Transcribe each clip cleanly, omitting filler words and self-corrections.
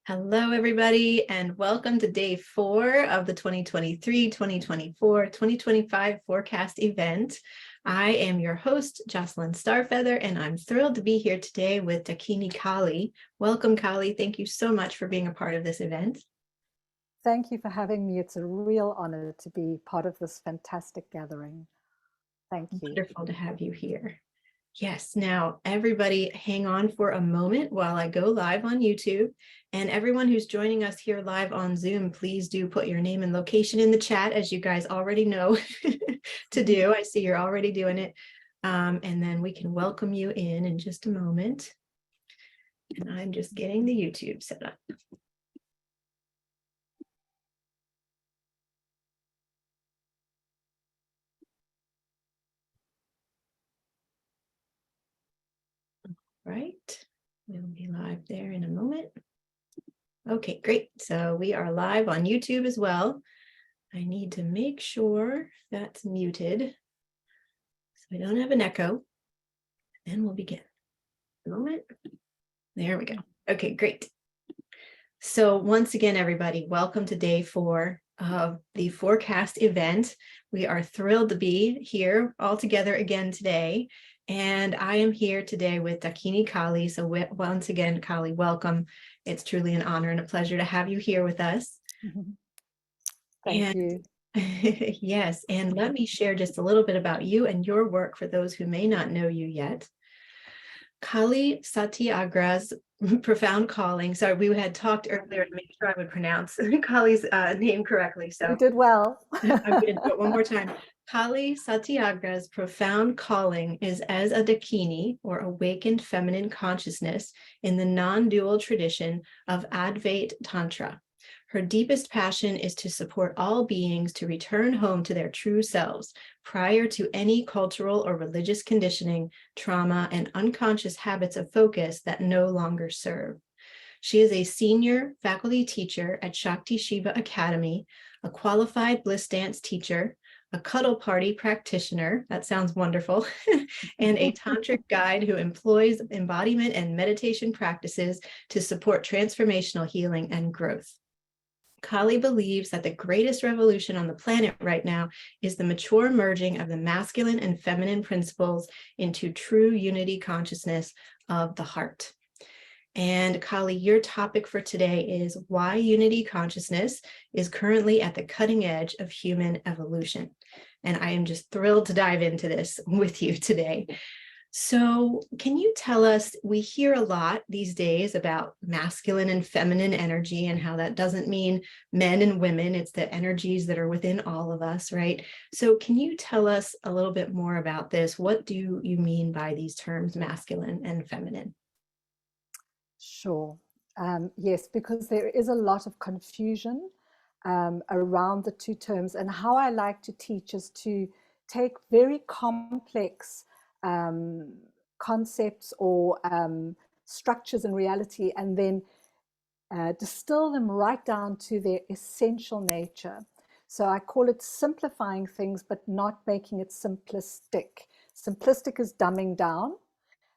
Hello, everybody, and welcome to day 4 of the 2023, 2024, 2025 forecast event. I am your host, Jocelyn StarFeather, and I'm thrilled to be here today with Dakini Kali. Welcome, Kali. Thank you so much for being a part of this event. Thank you for having me. It's a real honor to be part of this fantastic gathering. Thank you. Wonderful to have you here. Yes, now everybody hang on for a moment while I go live on YouTube. And everyone who's joining us here live on Zoom, please do put your name and location in the chat, as you guys already know to do. I see you're already doing it. And then we can welcome you in just a moment. And I'm just getting the YouTube set up. Right, we'll be live there in a moment. Okay, great. So we are live on YouTube as well. I need to make sure that's muted so I don't have an echo. And we'll begin. A moment. There we go. Okay, great. So once again, everybody, welcome to day 4 of the forecast event. We are thrilled to be here all together again today. And I am here today with Dakini Kali. So once again, Kali, welcome. It's truly an honor and a pleasure to have you here with us. Thank you. Yes, and let me share just a little bit about you and your work for those who may not know you yet. Kali Satyagraha's profound calling. Sorry, we had talked earlier to make sure I would pronounce Kali's name correctly. So you did well. I'm going to do it one more time. Kali Satyagraha's profound calling is as a Dakini, or awakened feminine consciousness, in the non-dual tradition of Advaita Tantra. Her deepest passion is to support all beings to return home to their true selves prior to any cultural or religious conditioning, trauma, and unconscious habits of focus that no longer serve. She is a senior faculty teacher at Shakti Shiva Academy, a qualified bliss dance teacher, a cuddle party practitioner, that sounds wonderful, and a tantric guide who employs embodiment and meditation practices to support transformational healing and growth. Kali believes that the greatest revolution on the planet right now is the mature merging of the masculine and feminine principles into true unity consciousness of the heart. And Kali, your topic for today is why unity consciousness is currently at the cutting edge of human evolution. And I am just thrilled to dive into this with you today. So can you tell us, we hear a lot these days about masculine and feminine energy and how that doesn't mean men and women, it's the energies that are within all of us, right? So can you tell us a little bit more about this? What do you mean by these terms, masculine and feminine? Sure. Yes, because there is a lot of confusion around the two terms, and how I like to teach is to take very complex concepts or structures in reality and then distill them right down to their essential nature. So I call it simplifying things, but not making it simplistic. Simplistic is dumbing down,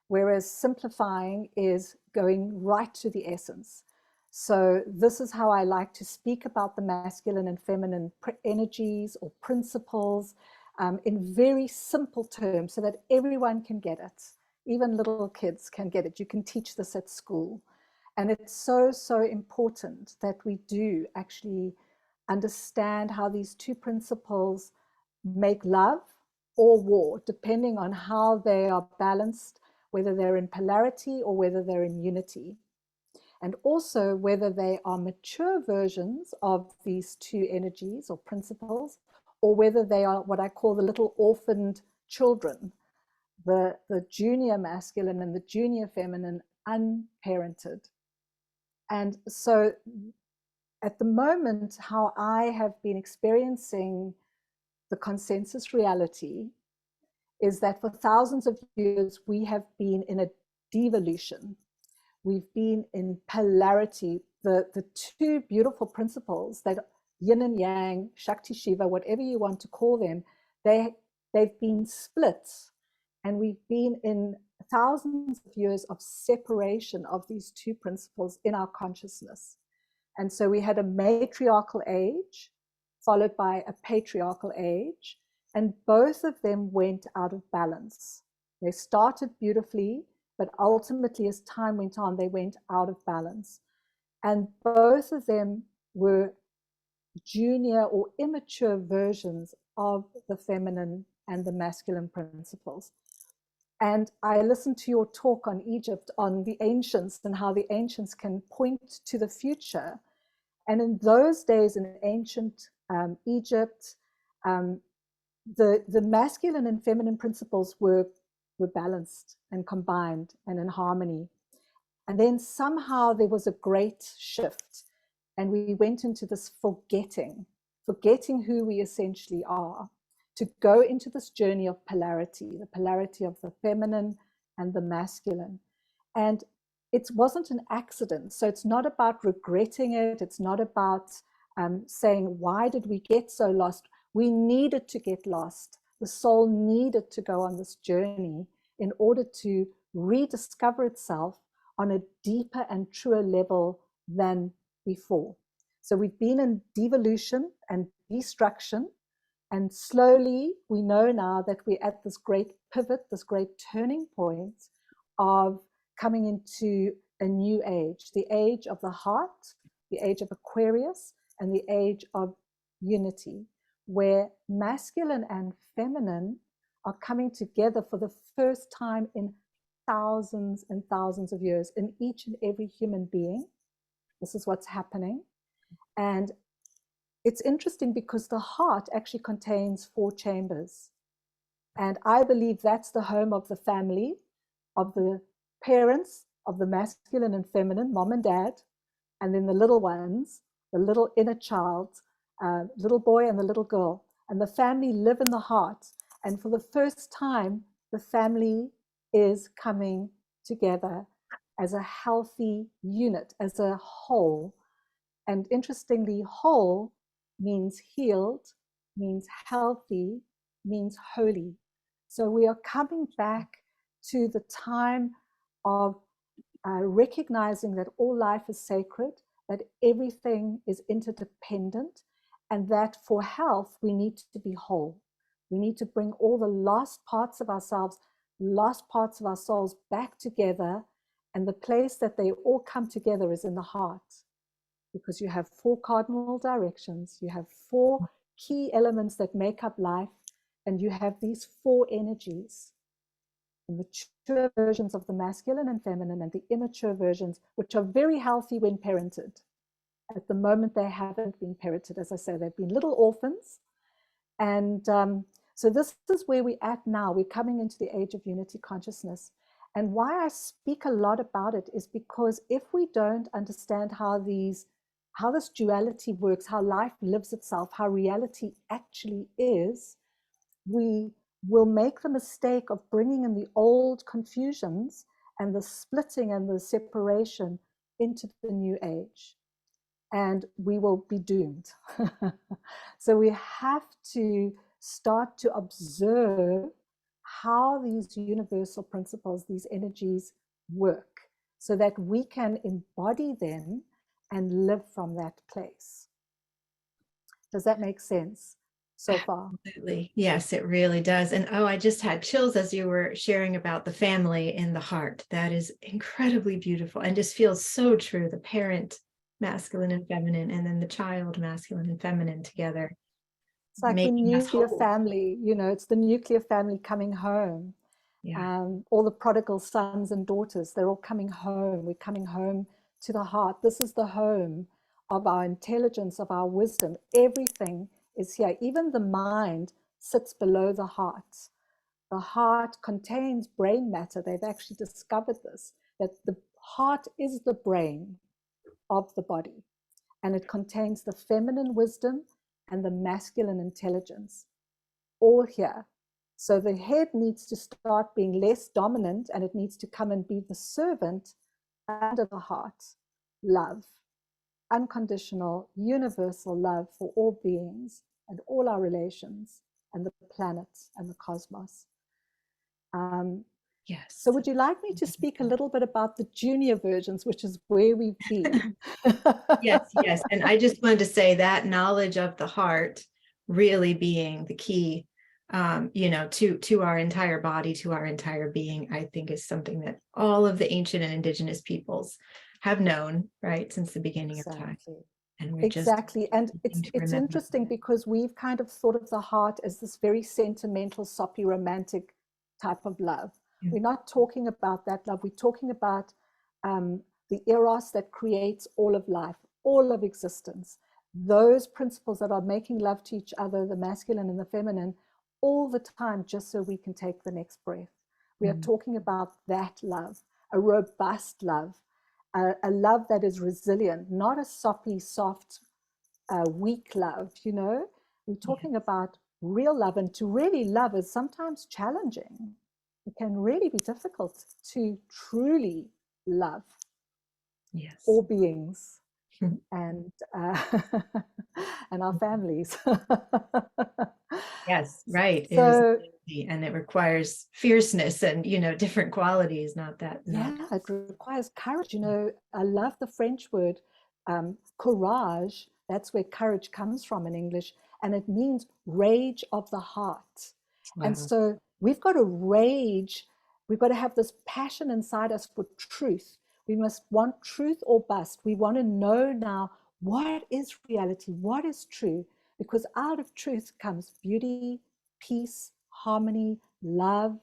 whereas simplifying is going right to the essence. So this is how I like to speak about the masculine and feminine energies or principles in very simple terms so that everyone can get it. Even little kids can get it. You can teach this at school. And it's so, so important that we do actually understand how these two principles make love or war, depending on how they are balanced, whether they're in polarity or whether they're in unity. And also whether they are mature versions of these two energies or principles, or whether they are what I call the little orphaned children, the junior masculine and the junior feminine, unparented. And so at the moment, how I have been experiencing the consensus reality is that for thousands of years, we have been in a devolution. We've been in polarity. The two beautiful principles that yin and yang, Shakti Shiva, whatever you want to call them, they've been split. And we've been in thousands of years of separation of these two principles in our consciousness. And so we had a matriarchal age followed by a patriarchal age, and both of them went out of balance. They started beautifully, but ultimately as time went on, they went out of balance. And both of them were junior or immature versions of the feminine and the masculine principles. And I listened to your talk on Egypt, on the ancients, and how the ancients can point to the future. And in those days, in ancient Egypt, the masculine and feminine principles were balanced and combined and in harmony. And then somehow there was a great shift, and we went into this forgetting who we essentially are, to go into this journey of polarity, the polarity of the feminine and the masculine. And it wasn't an accident. So it's not about regretting it. It's not about saying, why did we get so lost? We needed to get lost. The soul needed to go on this journey in order to rediscover itself on a deeper and truer level than before. So we've been in devolution and destruction, and slowly we know now that we're at this great pivot, this great turning point of coming into a new age, the age of the heart, the age of Aquarius, and the age of unity, where masculine and feminine are coming together for the first time in thousands and thousands of years in each and every human being. This is what's happening. And it's interesting because the heart actually contains 4 chambers. And I believe that's the home of the family, of the parents, of the masculine and feminine, mom and dad, and then the little ones, the little inner child, little boy and the little girl. And the family live in the heart. And for the first time, the family is coming together as a healthy unit, as a whole. And interestingly, whole means healed, means healthy, means holy. So we are coming back to the time of recognizing that all life is sacred, that everything is interdependent, and that for health, we need to be whole. We need to bring all the lost parts of ourselves, lost parts of our souls back together. And the place that they all come together is in the heart, because you have 4 cardinal directions, you have 4 key elements that make up life, and you have these 4 energies. The mature versions of the masculine and feminine, and the immature versions, which are very healthy when parented. At the moment, they haven't been parented. As I say, they've been little orphans. And so this is where we're at now. We're coming into the age of unity consciousness. And why I speak a lot about it is because if we don't understand how this duality works, how life lives itself, how reality actually is, we will make the mistake of bringing in the old confusions and the splitting and the separation into the new age. And we will be doomed. So we have to start to observe how these universal principles, these energies work, so that we can embody them and live from that place. Does that make sense so far? Absolutely. Yes, it really does. And oh, I just had chills as you were sharing about the family in the heart. That is incredibly beautiful and just feels so true. The parent, masculine and feminine, and then the child, masculine and feminine together. It's like the nuclear family, it's the nuclear family coming home. Yeah. All the prodigal sons and daughters, they're all coming home. We're coming home to the heart. This is the home of our intelligence, of our wisdom. Everything is here. Even the mind sits below the heart. The heart contains brain matter. They've actually discovered this, that the heart is the brain of the body, and it contains the feminine wisdom and the masculine intelligence, all here. So the head needs to start being less dominant, and it needs to come and be the servant under the heart. Love, unconditional, universal love for all beings and all our relations and the planet and the cosmos. Yes. So would you like me to speak a little bit about the junior versions, which is where we've been? Yes, yes. And I just wanted to say that knowledge of the heart really being the key, to our entire body, to our entire being, I think is something that all of the ancient and indigenous peoples have known, right, since the beginning of time. Exactly. And we're just Exactly. And needing to it's remember. interesting because we've kind of thought of the heart as this very sentimental, soppy, romantic type of love. Yeah. We're not talking about that love. We're talking about the eros that creates all of life, all of existence. Those principles that are making love to each other, the masculine and the feminine, all the time, just so we can take the next breath. We are talking about that love, a robust love, a love that is resilient, not a soppy, soft, weak love, We're talking about real love, and to really love is sometimes challenging. It can really be difficult to truly love Yes. all beings and and our families. Yes, right. It is, So and it requires fierceness and different qualities, not that. yeah, it requires courage. I love the French word courage. That's where courage comes from in English, and it means rage of the heart. And Wow. so we've got to rage. We've got to have this passion inside us for truth. We must want truth or bust. We want to know now, what is reality? What is true? Because out of truth comes beauty, peace, harmony, love.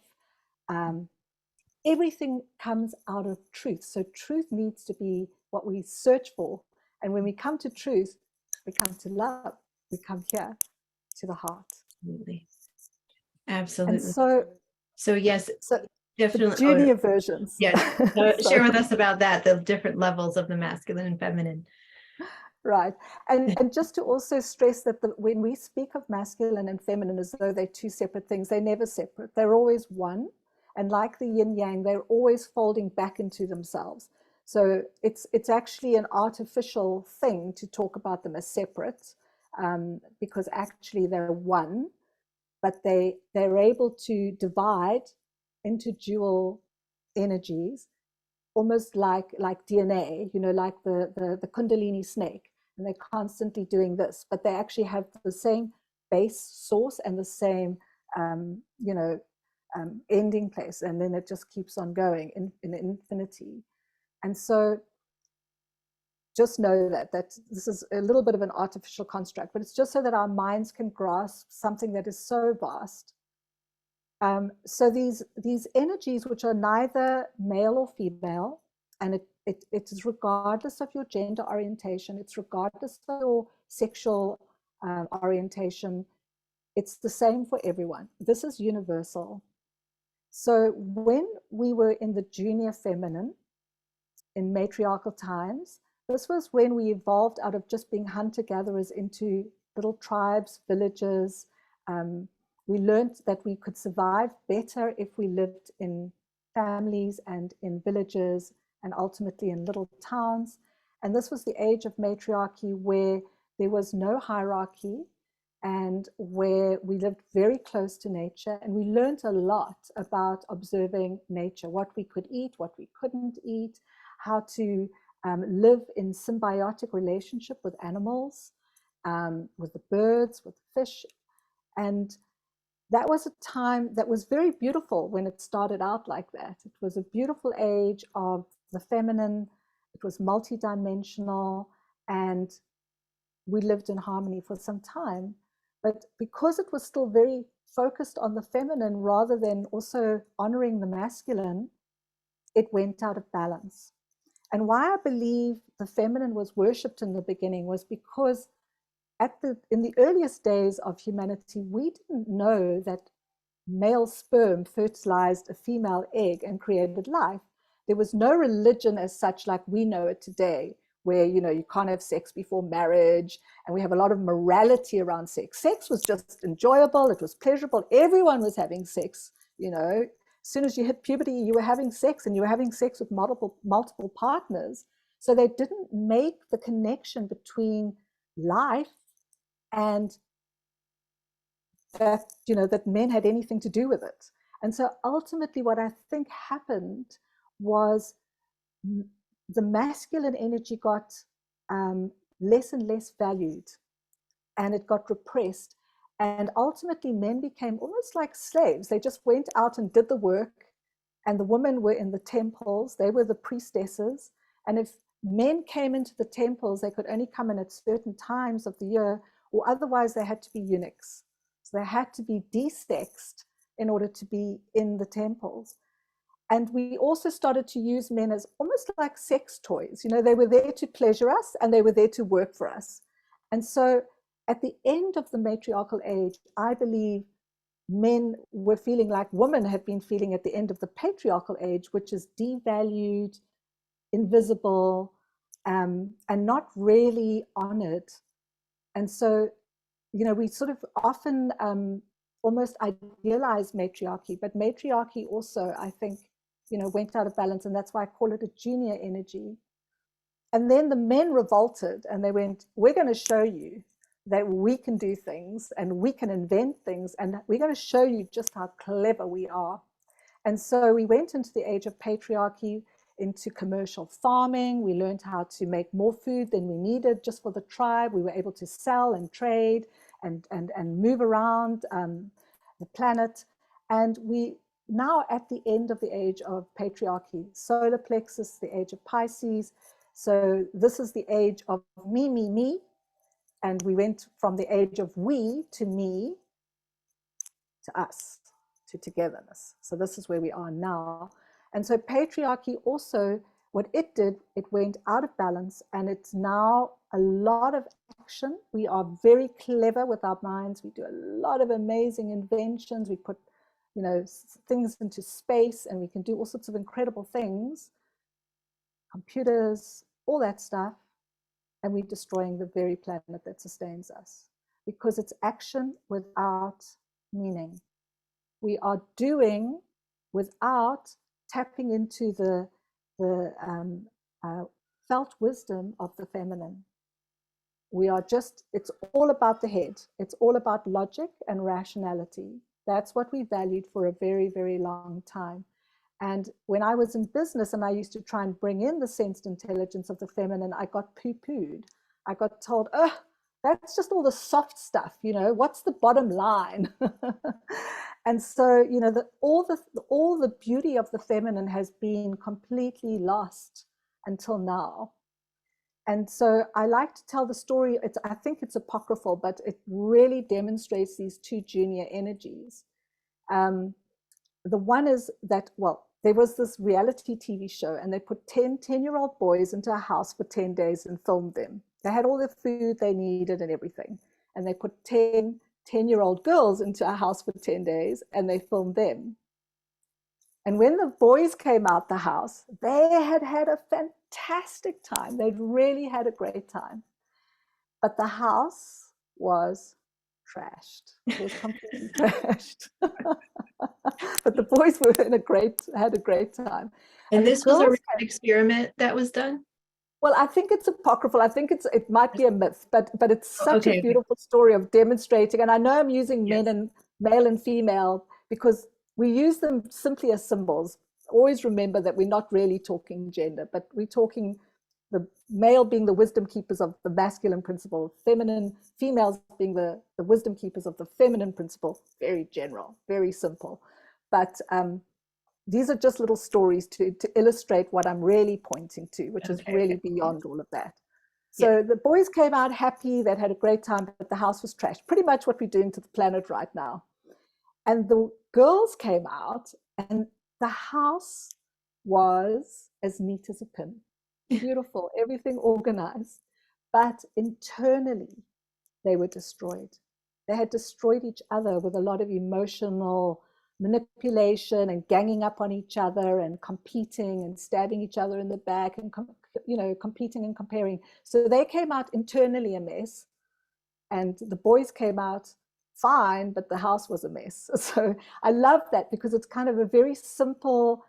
Everything comes out of truth. So truth needs to be what we search for. And when we come to truth, we come to love. We come here to the heart. Absolutely. And Absolutely. so, So yes, so the definitely. junior versions. Yes. Share with us about that, the different levels of the masculine and feminine. Right. And just to also stress that when we speak of masculine and feminine as though they're two separate things, they're never separate. They're always one. And like the yin yang, they're always folding back into themselves. So it's actually an artificial thing to talk about them as separate, because actually they're one, but they're able to divide into dual energies, almost like DNA, like the Kundalini snake, and they're constantly doing this, but they actually have the same base source and the same, ending place, and then it just keeps on going in infinity. And so just know that this is a little bit of an artificial construct, but it's just so that our minds can grasp something that is so vast. So these energies, which are neither male or female, and it is regardless of your gender orientation, it's regardless of your sexual orientation, it's the same for everyone. This is universal. So when we were in the junior feminine, in matriarchal times, this was when we evolved out of just being hunter-gatherers into little tribes, villages. We learned that we could survive better if we lived in families and in villages and ultimately in little towns. And this was the age of matriarchy, where there was no hierarchy and where we lived very close to nature. And we learned a lot about observing nature, what we could eat, what we couldn't eat, how to live in symbiotic relationship with animals, with the birds, with the fish. And that was a time that was very beautiful when it started out like that. It was a beautiful age of the feminine. It was multidimensional, and we lived in harmony for some time. But because it was still very focused on the feminine rather than also honoring the masculine, it went out of balance. And why I believe the feminine was worshipped in the beginning was because in the earliest days of humanity, we didn't know that male sperm fertilized a female egg and created life. There was no religion as such like we know it today, where you can't have sex before marriage, and we have a lot of morality around sex. Sex was just enjoyable, it was pleasurable, everyone was having sex. As soon as you hit puberty, you were having sex, and you were having sex with multiple partners. So they didn't make the connection between life and that men had anything to do with it. And so ultimately what I think happened was the masculine energy got less and less valued, and it got repressed. And ultimately men became almost like slaves. They just went out and did the work, and the women were in the temples. They were the priestesses. And if men came into the temples, they could only come in at certain times of the year, or otherwise they had to be eunuchs. So they had to be desexed in order to be in the temples. And we also started to use men as almost like sex toys. You know, they were there to pleasure us and they were there to work for us. And so at the end of the matriarchal age, I believe men were feeling like women have been feeling at the end of the patriarchal age, which is devalued, invisible, and not really honored. And so, you know, we sort of often almost idealize matriarchy, but matriarchy also, I think, you know, went out of balance. And that's why I call it a junior energy. And then the men revolted and they went, we're going to show you that we can do things and we can invent things, and we're going to show you just how clever we are. And so we went into the age of patriarchy, into commercial farming. We learned how to make more food than we needed just for the tribe. We were able to sell and trade and move around the planet. And we now at the end of the age of patriarchy, solar plexus, the age of Pisces. So this is the age of me, me, me. And we went from the age of we to me to us, to togetherness. So this is where we are now. And so patriarchy also, what it did, it went out of balance, and it's now a lot of action. We are very clever with our minds. We do a lot of amazing inventions. We put, you know, things into space, and we can do all sorts of incredible things, computers, all that stuff. And we're destroying the very planet that sustains us, because it's action without meaning. We are doing without tapping into the felt wisdom of the feminine. We are just, it's all about the head. It's all about logic and rationality. That's what we valued for a very, very long time. And when I was in business and I used to try and bring in the sensed intelligence of the feminine, I got poo-pooed. I got told, oh, that's just all the soft stuff, you know, what's the bottom line? And so, you know, all the beauty of the feminine has been completely lost until now. And so I like to tell the story. I think it's apocryphal, but it really demonstrates these two junior energies. The one is that, well, there was this reality TV show, and they put 10-year-old boys into a house for 10 days and filmed them. They had all the food they needed and everything. And they put 10-year-old girls into a house for 10 days and they filmed them. And when the boys came out the house, they had had a fantastic time. They'd really had a great time. But the house was trashed. It was completely trashed. But the boys were had a great time. And this was a real experiment that was done? Well, I think it's apocryphal. I think it might be a myth, but it's such a beautiful story of demonstrating. And I know I'm using men and male and female because we use them simply as symbols. Always remember that we're not really talking gender, but we're talking the male being the wisdom keepers of the masculine principle, females being the wisdom keepers of the feminine principle. Very general, very simple. But these are just little stories to illustrate what I'm really pointing to, which is really beyond all of that. So the boys came out happy, they'd had a great time, but the house was trashed. Pretty much what we're doing to the planet right now. And the girls came out and the house was as neat as a pin. Beautiful, everything organized. But internally, they were destroyed. They had destroyed each other with a lot of emotional manipulation and ganging up on each other and competing and stabbing each other in the back and competing and comparing. So they came out internally a mess, and the boys came out fine, but the house was a mess. So I love that because it's kind of a very simple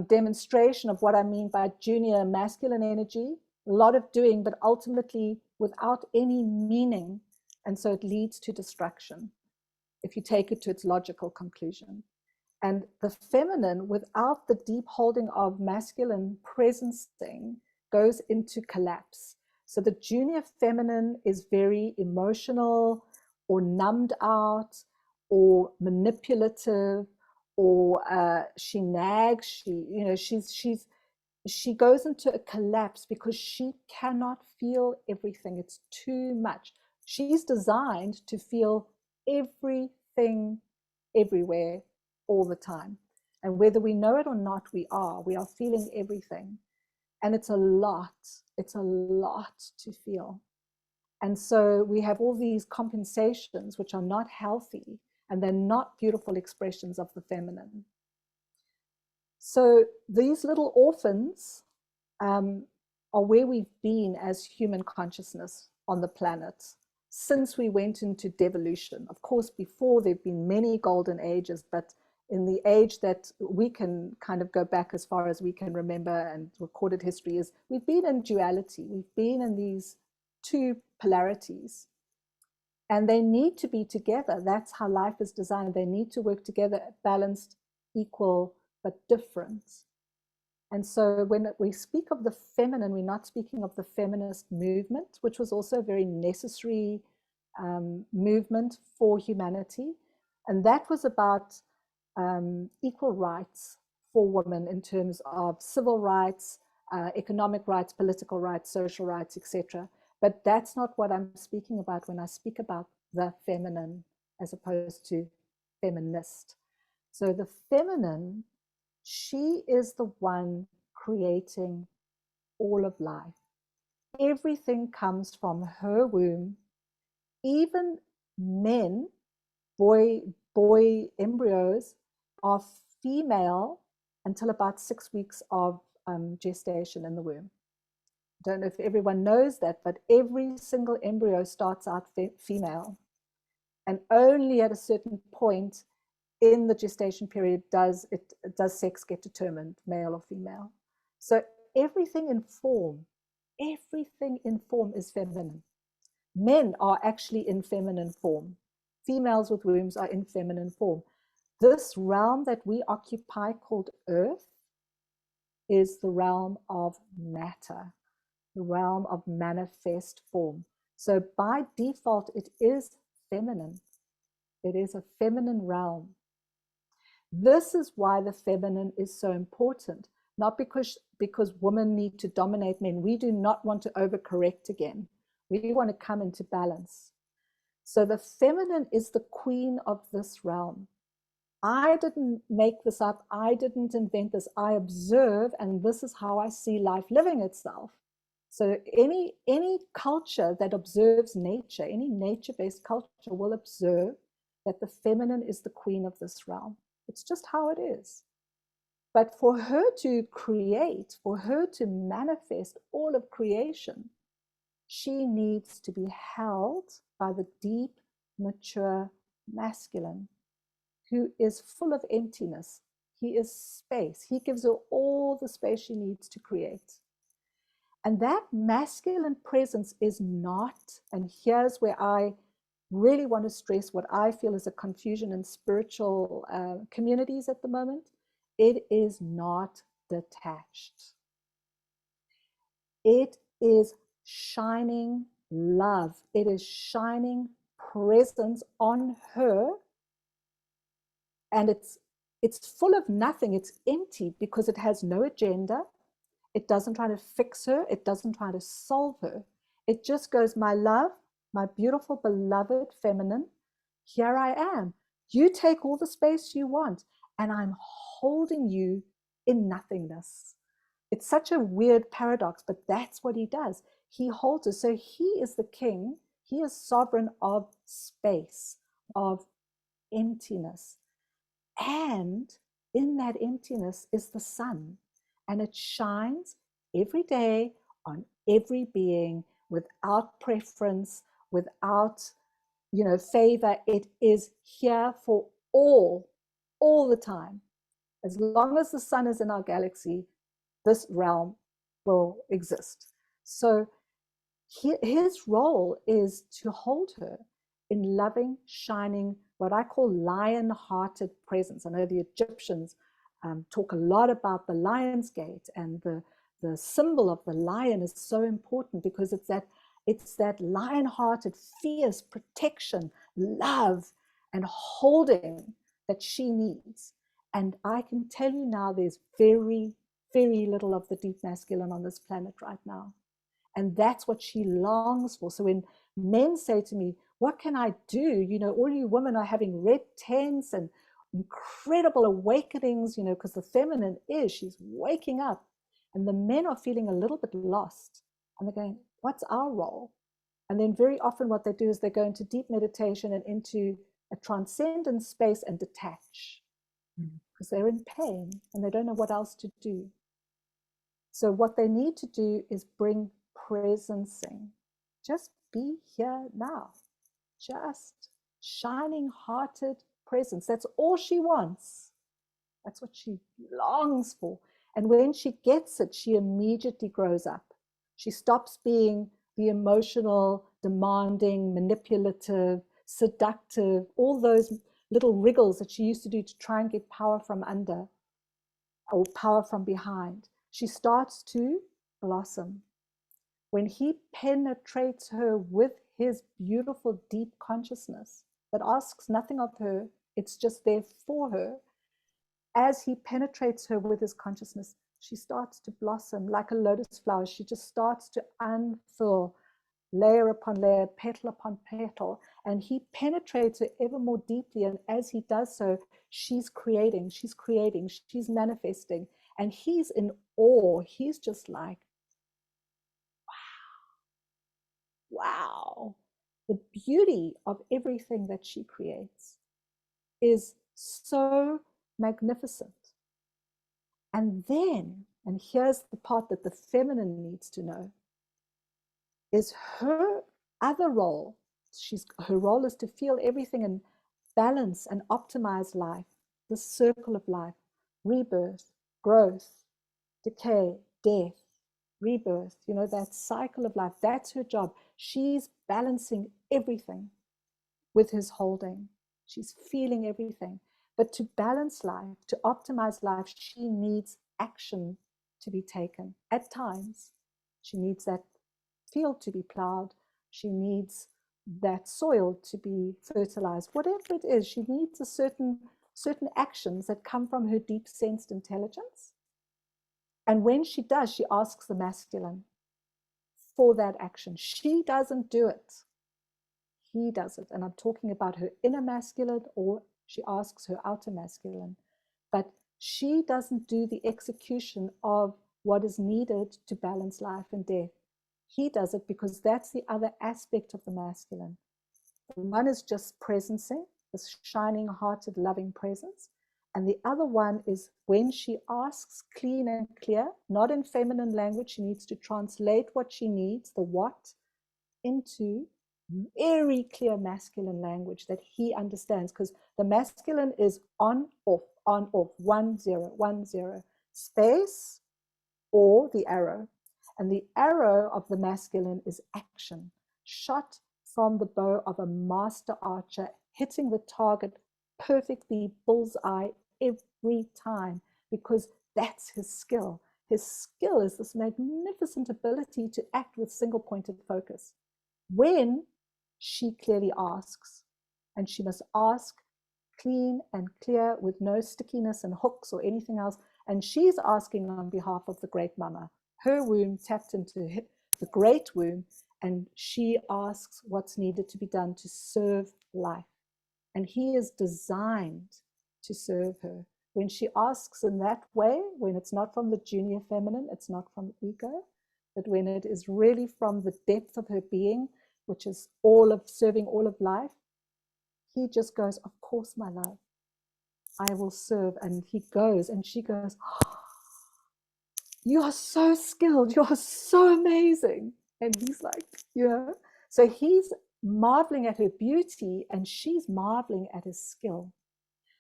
demonstration of what I mean by junior masculine energy. A lot of doing, but ultimately without any meaning, and so it leads to destruction if you take it to its logical conclusion. And the feminine, without the deep holding of masculine presencing, goes into collapse. So the junior feminine is very emotional or numbed out or manipulative, or she nags, she goes into a collapse because she cannot feel everything. It's too much. She's designed to feel everything everywhere all the time. And whether we know it or not, we are feeling everything. And it's a lot to feel. And so we have all these compensations which are not healthy, and they're not beautiful expressions of the feminine. So these little orphans are where we've been as human consciousness on the planet since we went into devolution. Of course, before there've been many golden ages, but in the age that we can kind of go back as far as we can remember and recorded history is, we've been in duality. We've been in these two polarities, and they need to be together. That's how life is designed. They need to work together, balanced, equal, but different. And so when we speak of the feminine, we're not speaking of the feminist movement, which was also a very necessary movement for humanity. And that was about equal rights for women in terms of civil rights, economic rights, political rights, social rights, etc. But that's not what I'm speaking about when I speak about the feminine as opposed to feminist. So the feminine, she is the one creating all of life. Everything comes from her womb. Even men, boy embryos, are female until about 6 weeks of gestation in the womb. Don't know if everyone knows that, but every single embryo starts out female. And only at a certain point in the gestation period does sex get determined, male or female. So everything in form is feminine. Men are actually in feminine form. Females with wombs are in feminine form. This realm that we occupy called Earth is the realm of matter, the realm of manifest form. So by default, it is feminine. It is a feminine realm. This is why the feminine is so important, not because women need to dominate men. We do not want to overcorrect again. We want to come into balance. So the feminine is the queen of this realm. I didn't make this up. I didn't invent this. I observe, and this is how I see life living itself. So any culture that observes nature, any nature-based culture will observe that the feminine is the queen of this realm. It's just how it is. But for her to create, for her to manifest all of creation, she needs to be held by the deep, mature masculine, who is full of emptiness. He is space. He gives her all the space she needs to create. And that masculine presence is not, and here's where I really want to stress what I feel is a confusion in spiritual communities at the moment. It is not detached. It is shining love. It is shining presence on her. And it's full of nothing. It's empty because it has no agenda. It doesn't try to fix her. It doesn't try to solve her. It just goes, my love, my beautiful, beloved feminine, here I am. You take all the space you want, and I'm holding you in nothingness. It's such a weird paradox, but that's what he does. He holds us. So he is the king. He is sovereign of space, of emptiness. And in that emptiness is the sun. And it shines every day on every being without preference, without, favor. It is here for all the time. As long as the sun is in our galaxy, this realm will exist. So his role is to hold her in loving, shining, what I call lion-hearted presence. I know the Egyptians talk a lot about the lion's gate, and the symbol of the lion is so important because it's that lion-hearted, fierce protection, love, and holding that she needs. And I can tell you now, there's very, very little of the deep masculine on this planet right now. And that's what she longs for. So when men say to me, what can I do? You know, all you women are having red tents and incredible awakenings, you know, because the feminine she's waking up. And the men are feeling a little bit lost. And they're going, what's our role? And then very often what they do is they go into deep meditation and into a transcendent space and detach because they're in pain and they don't know what else to do. So what they need to do is bring presencing. Just be here now. Just shining hearted presence. That's all she wants. That's what she longs for. And when she gets it, she immediately grows up. She stops being the emotional, demanding, manipulative, seductive, all those little wriggles that she used to do to try and get power from under or power from behind. She starts to blossom. When he penetrates her with his beautiful deep consciousness that asks nothing of her, it's just there for her. As he penetrates her with his consciousness, she starts to blossom like a lotus flower. She just starts to unfurl layer upon layer, petal upon petal, and he penetrates her ever more deeply. And as he does so, she's creating, she's manifesting, and he's in awe. He's just like, wow. The beauty of everything that she creates is so magnificent. And then, and here's the part that the feminine needs to know, is her other role. Her role is to feel everything and balance and optimize life, the circle of life, rebirth, growth, decay, death, rebirth, you know, that cycle of life. That's her job. She's balancing everything with his holding. She's feeling everything. But to balance life, to optimize life, she needs action to be taken. At times, she needs that field to be plowed. She needs that soil to be fertilized. Whatever it is, she needs a certain actions that come from her deep sensed intelligence. And when she does, she asks the masculine for that action. She doesn't do it. He does it. And I'm talking about her inner masculine, or she asks her outer masculine. But she doesn't do the execution of what is needed to balance life and death. He does it because that's the other aspect of the masculine. One is just presencing, this shining hearted loving presence. And the other one is when she asks clean and clear, not in feminine language, she needs to translate what she needs, the what, into very clear masculine language that he understands, because the masculine is on, off, 1, 0, 1, 0, space or the arrow. And the arrow of the masculine is action, shot from the bow of a master archer, hitting the target perfectly bullseye every time, because that's his skill. His skill is this magnificent ability to act with single-pointed focus. When she clearly asks, and she must ask clean and clear with no stickiness and hooks or anything else, and she's asking on behalf of the great mama. Her womb tapped into the great womb, and she asks what's needed to be done to serve life. And he is designed to serve her. When she asks in that way, when it's not from the junior feminine, it's not from ego, but when it is really from the depth of her being, which is all of serving all of life, he just goes, of course, my love, I will serve. And he goes, and she goes, oh, you are so skilled, you are so amazing. And he's like, yeah. So he's marveling at her beauty, and she's marveling at his skill.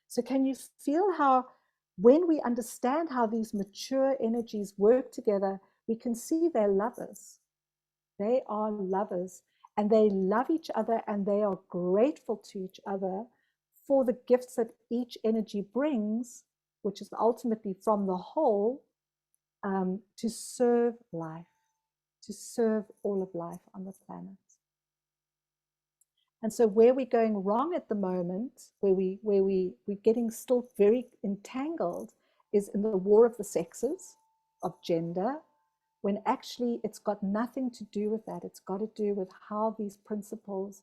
So can you feel how, when we understand how these mature energies work together, we can see they're lovers. They are lovers, and they love each other, and they are grateful to each other for the gifts that each energy brings, which is ultimately from the whole, to serve life, to serve all of life on the planet. And so where we're going wrong at the moment, where we're getting still very entangled, is in the war of the sexes, of gender, when actually it's got nothing to do with that. It's got to do with how these principles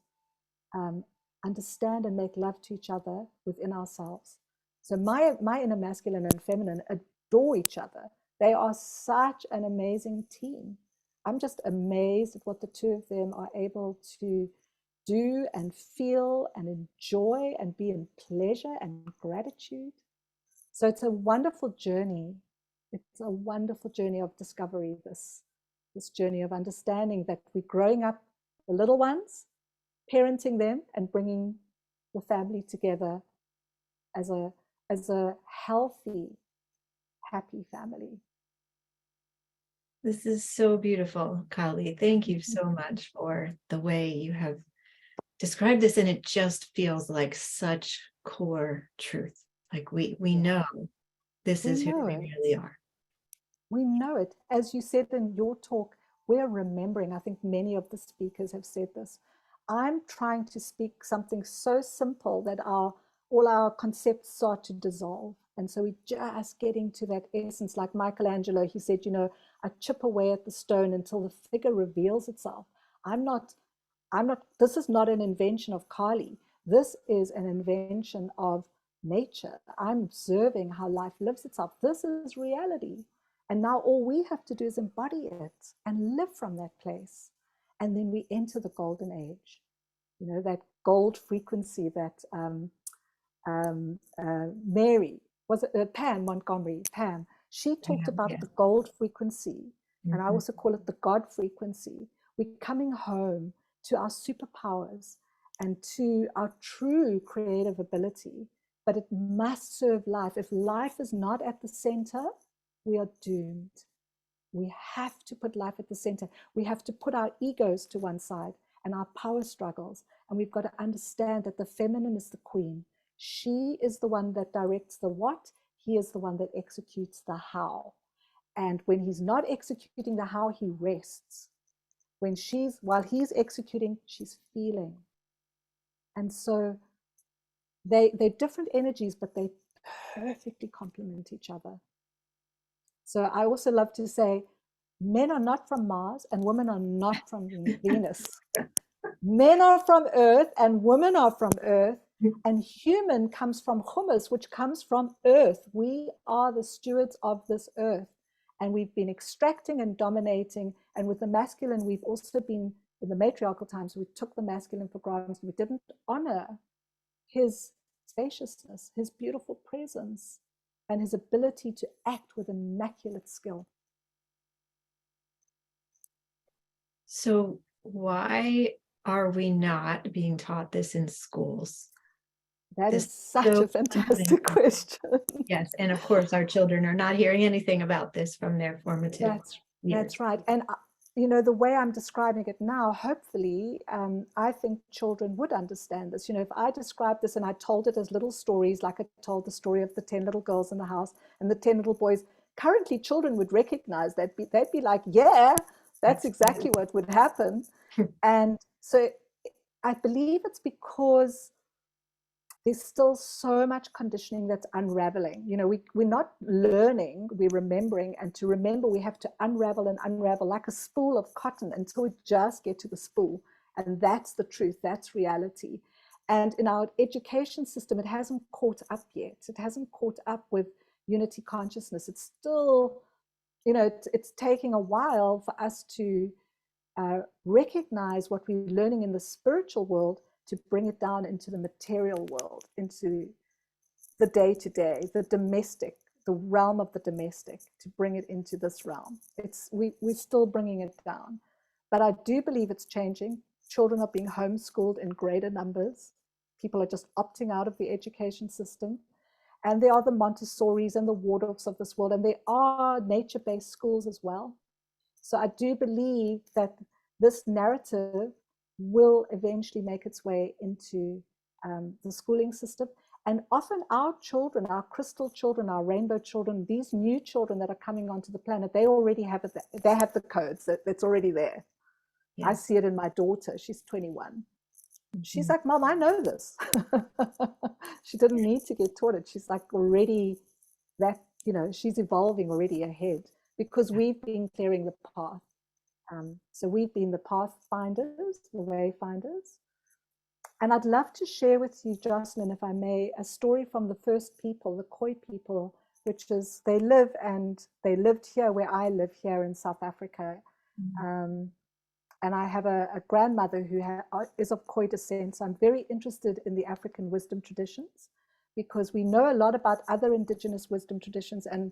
understand and make love to each other within ourselves. So my inner masculine and feminine adore each other. They are such an amazing team. I'm just amazed at what the two of them are able to do and feel and enjoy and be in pleasure and gratitude. So it's a wonderful journey. It's a wonderful journey of discovery, this journey of understanding that we're growing up the little ones, parenting them, and bringing the family together as a healthy, happy family. This is so beautiful, Kali. Thank you so much for the way you have described this, and it just feels like such core truth. Like we know this is who we really are. We know it. As you said in your talk, we're remembering. I think many of the speakers have said this. I'm trying to speak something so simple that all our concepts start to dissolve. And so we're just getting to that essence. Like Michelangelo, he said, I chip away at the stone until the figure reveals itself. This is not an invention of Kali. This is an invention of nature. I'm observing how life lives itself. This is reality. And now all we have to do is embody it and live from that place. And then we enter the golden age, that gold frequency that Mary, was it Pam Montgomery, Pam, she talked about the gold frequency. And I also call it the God frequency. We're coming home to our superpowers and to our true creative ability, but it must serve life. If life is not at the center, we are doomed. We have to put life at the center. We have to put our egos to one side and our power struggles. And we've got to understand that the feminine is the queen. She is the one that directs the what. He is the one that executes the how. And when he's not executing the how, he rests. While he's executing, she's feeling. And so they're different energies, but they perfectly complement each other. So I also love to say, men are not from Mars and women are not from Venus. Men are from Earth and women are from Earth. And human comes from humus, which comes from Earth. We are the stewards of this Earth. And we've been extracting and dominating. And with the masculine, we've also been, in the matriarchal times, we took the masculine for granted. We didn't honor his spaciousness, his beautiful presence, and his ability to act with immaculate skill. So why are we not being taught this in schools? That is such a fantastic question. Yes, and of course our children are not hearing anything about this from their formative years. That's right. And the way I'm describing it now, hopefully, I think children would understand this. If I described this and I told it as little stories, like I told the story of the 10 little girls in the house and the 10 little boys, currently children would recognize that. They'd be like, yeah, that's exactly what would happen. And so I believe it's because there's still so much conditioning that's unraveling. We're not learning, we're remembering. And to remember, we have to unravel and unravel like a spool of cotton until we just get to the spool. And that's the truth, that's reality. And in our education system, it hasn't caught up yet. It hasn't caught up with unity consciousness. It's still, it's taking a while for us to recognize what we're learning in the spiritual world, to bring it down into the material world, into the day-to-day, the domestic, the realm of the domestic, to bring it into this realm. We're still bringing it down. But I do believe it's changing. Children are being homeschooled in greater numbers. People are just opting out of the education system. And there are the Montessoris and the Waldorfs of this world, and there are nature-based schools as well. So I do believe that this narrative will eventually make its way into the schooling system. And often our children, our crystal children, our rainbow children, these new children that are coming onto the planet, they already have it. They have the codes. That's already there. I see it in my daughter. She's 21. She's like, Mom, I know this. She didn't need to get taught it. She's like already that, she's evolving already ahead because we've been clearing the path. So we've been the pathfinders, the wayfinders. And I'd love to share with you, Jocelyn, if I may, a story from the first people, the Khoi people, which is they lived here where I live here in South Africa. And I have a grandmother who is of Khoi descent. So I'm very interested in the African wisdom traditions because we know a lot about other indigenous wisdom traditions. And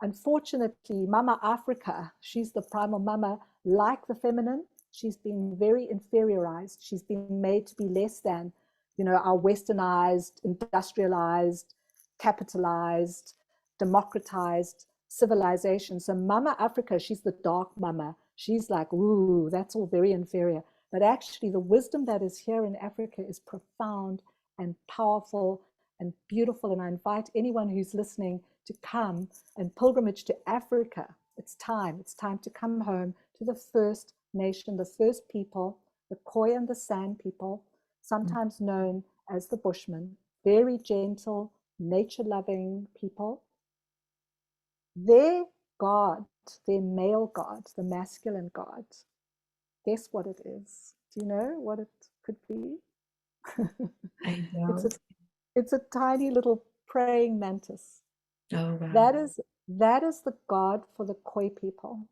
unfortunately, Mama Africa, she's the primal mama, like the feminine, she's been very inferiorized. She's been made to be less than, our westernized, industrialized, capitalized, democratized civilization. So Mama Africa, she's the dark mama. She's like, ooh, that's all very inferior. But actually, the wisdom that is here in Africa is profound and powerful and beautiful. And I invite anyone who's listening to come and pilgrimage to Africa. It's time to come home to the first nation, the first people, the Khoi and the San people, sometimes known as the Bushmen, very gentle, nature-loving people. Their God, their male God, the masculine God, guess what it is? Do you know what it could be? I don't. It's a tiny little praying mantis. Oh, wow. That is the God for the Khoi people.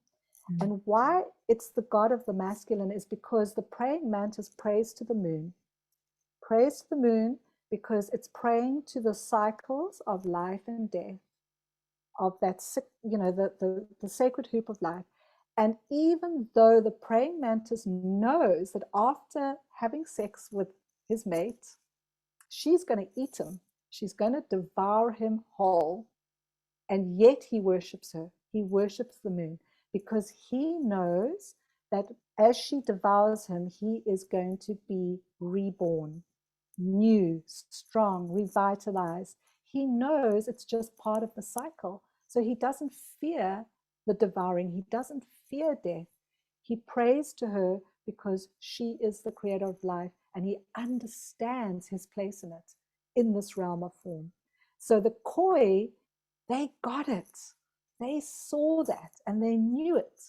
And why it's the God of the masculine is because the praying mantis prays to the moon. Prays to the moon because it's praying to the cycles of life and death, of that, the sacred hoop of life. And even though the praying mantis knows that after having sex with his mate, she's going to eat him, she's going to devour him whole, and yet he worships her. He worships the moon because he knows that as she devours him, he is going to be reborn, new, strong, revitalized. He knows it's just part of the cycle. So he doesn't fear the devouring. He doesn't fear death. He prays to her because she is the creator of life and he understands his place in it, in this realm of form. So the Khoi, they got it. They saw that and they knew it.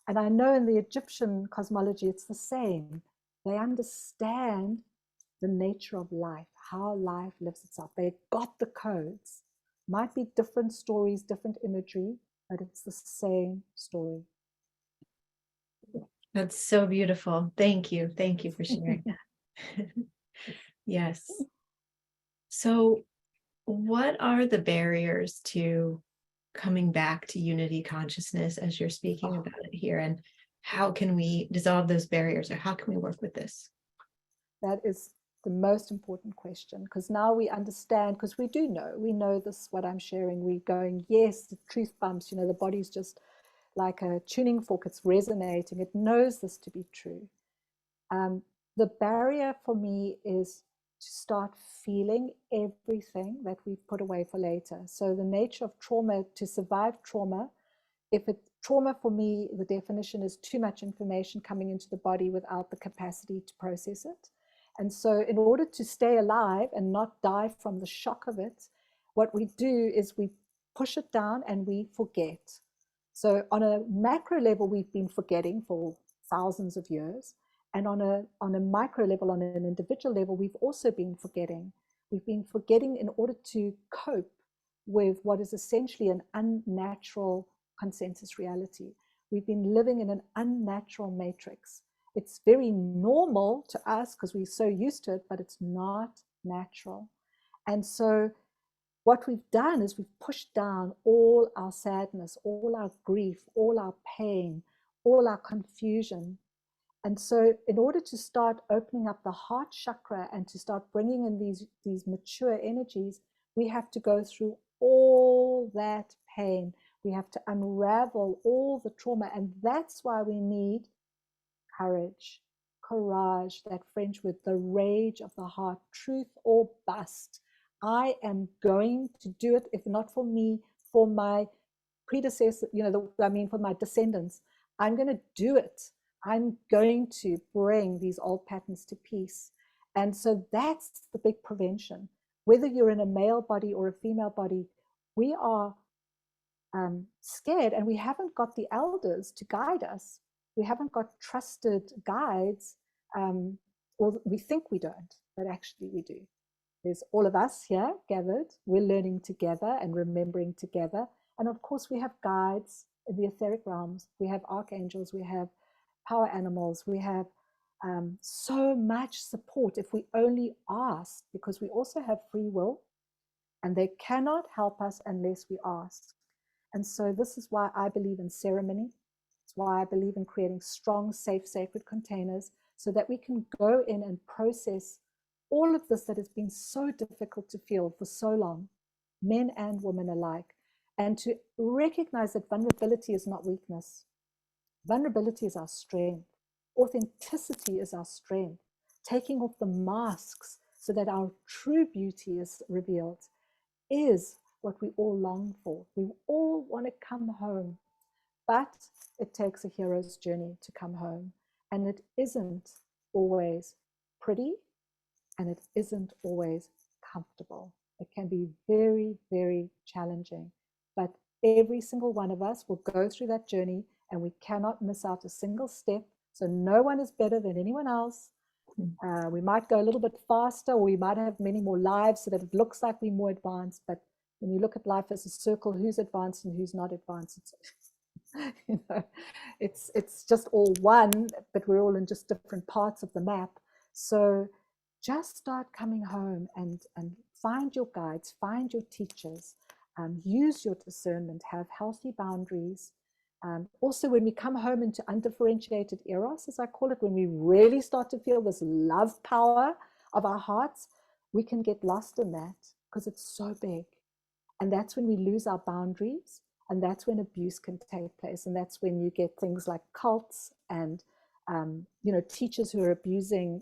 And I know in the Egyptian cosmology, it's the same. They understand the nature of life, how life lives itself. They got the codes. Might be different stories, different imagery, but it's the same story. That's so beautiful. Thank you. Thank you for sharing that. Yes. So what are the barriers to coming back to unity consciousness as you're speaking about it here? And how can we dissolve those barriers, or how can we work with this? That is the most important question, because now we understand, because we know this, what I'm sharing. We're going, yes, the truth bumps, the body's just like a tuning fork, it's resonating, it knows this to be true. The barrier for me is to start feeling everything that we've put away for later. So the nature of trauma, to survive trauma, trauma for me, the definition is too much information coming into the body without the capacity to process it. And so in order to stay alive and not die from the shock of it, what we do is we push it down and we forget. So on a macro level, we've been forgetting for thousands of years. And on a micro level, on an individual level, we've also been forgetting. We've been forgetting in order to cope with what is essentially an unnatural consensus reality. We've been living in an unnatural matrix. It's very normal to us because we're so used to it, but it's not natural. And so what we've done is we've pushed down all our sadness, all our grief, all our pain, all our confusion. And so in order to start opening up the heart chakra and to start bringing in these mature energies, we have to go through all that pain. We have to unravel all the trauma. And that's why we need courage. courage, that French word, the rage of the heart, truth or bust. I am going to do it, if not for me, for my predecessor, for my descendants. I'm going to do it. I'm going to bring these old patterns to peace. And so that's the big prevention. Whether you're in a male body or a female body, we are scared, and we haven't got the elders to guide us. We haven't got trusted guides, or we think we don't, but actually we do. There's all of us here gathered. We're learning together and remembering together. And of course, we have guides in the etheric realms. We have archangels. We have power animals. We have so much support if we only ask, because we also have free will, and they cannot help us unless we ask. And so this is why I believe in ceremony. It's why I believe in creating strong, safe, sacred containers, so that we can go in and process all of this that has been so difficult to feel for so long, men and women alike, and to recognize that vulnerability is not weakness. Vulnerability is our strength. Authenticity is our strength. Taking off the masks so that our true beauty is revealed is what we all long for. We all want to come home, but it takes a hero's journey to come home. And it isn't always pretty, and it isn't always comfortable. It can be very, very challenging, but every single one of us will go through that journey, and we cannot miss out a single step. So no one is better than anyone else. We might go a little bit faster, or we might have many more lives so that it looks like we're more advanced. But when you look at life as a circle, who's advanced and who's not advanced, it's just all one, but we're all in just different parts of the map. So just start coming home and find your guides, find your teachers, use your discernment, have healthy boundaries. Also, when we come home into undifferentiated eros, as I call it, when we really start to feel this love power of our hearts, we can get lost in that because it's so big. And that's when we lose our boundaries, and that's when abuse can take place. And that's when you get things like cults and teachers who are abusing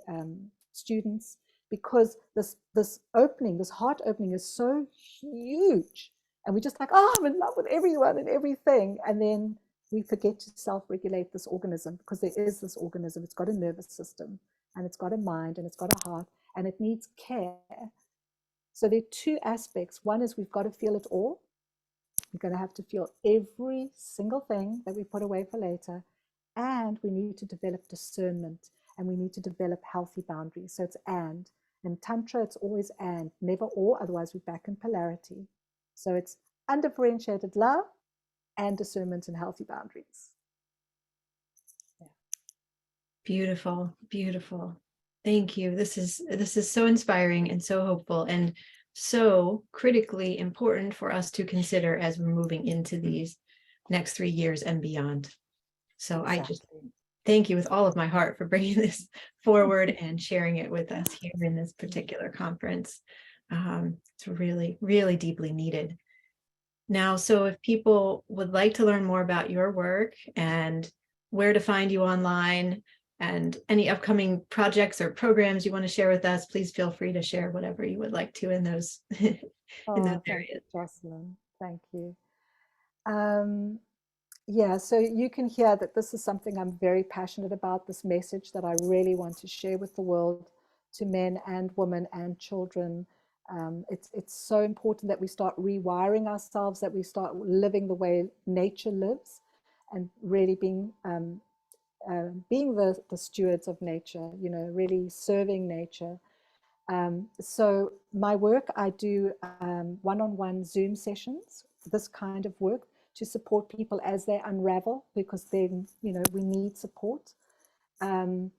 students, because this opening, this heart opening, is so huge, and we're just like, oh, I'm in love with everyone and everything, and then we forget to self-regulate this organism, because there is this organism. It's got a nervous system, and it's got a mind, and it's got a heart, and it needs care. So there are two aspects. One is we've got to feel it all. We're going to have to feel every single thing that we put away for later. And we need to develop discernment, and we need to develop healthy boundaries. So it's and. In Tantra, it's always and, never or, otherwise we're back in polarity. So it's undifferentiated love and discernment and healthy boundaries. Yeah. Beautiful, beautiful. Thank you. This is so inspiring and so hopeful, and so critically important for us to consider as we're moving into these next 3 years and beyond. So exactly. I just thank you with all of my heart for bringing this forward and sharing it with us here in this particular conference. It's really, really deeply needed. Now, so if people would like to learn more about your work and where to find you online and any upcoming projects or programs you want to share with us, please feel free to share whatever you would like to in those, in those areas. Thank you, Jocelyn. Thank you. Yeah, so you can hear that this is something I'm very passionate about, this message that I really want to share with the world, to men and women and children. It's so important that we start rewiring ourselves, that we start living the way nature lives, and really being the stewards of nature, really serving nature. So my work, I do one-on-one Zoom sessions, this kind of work, to support people as they unravel, because then, we need support. And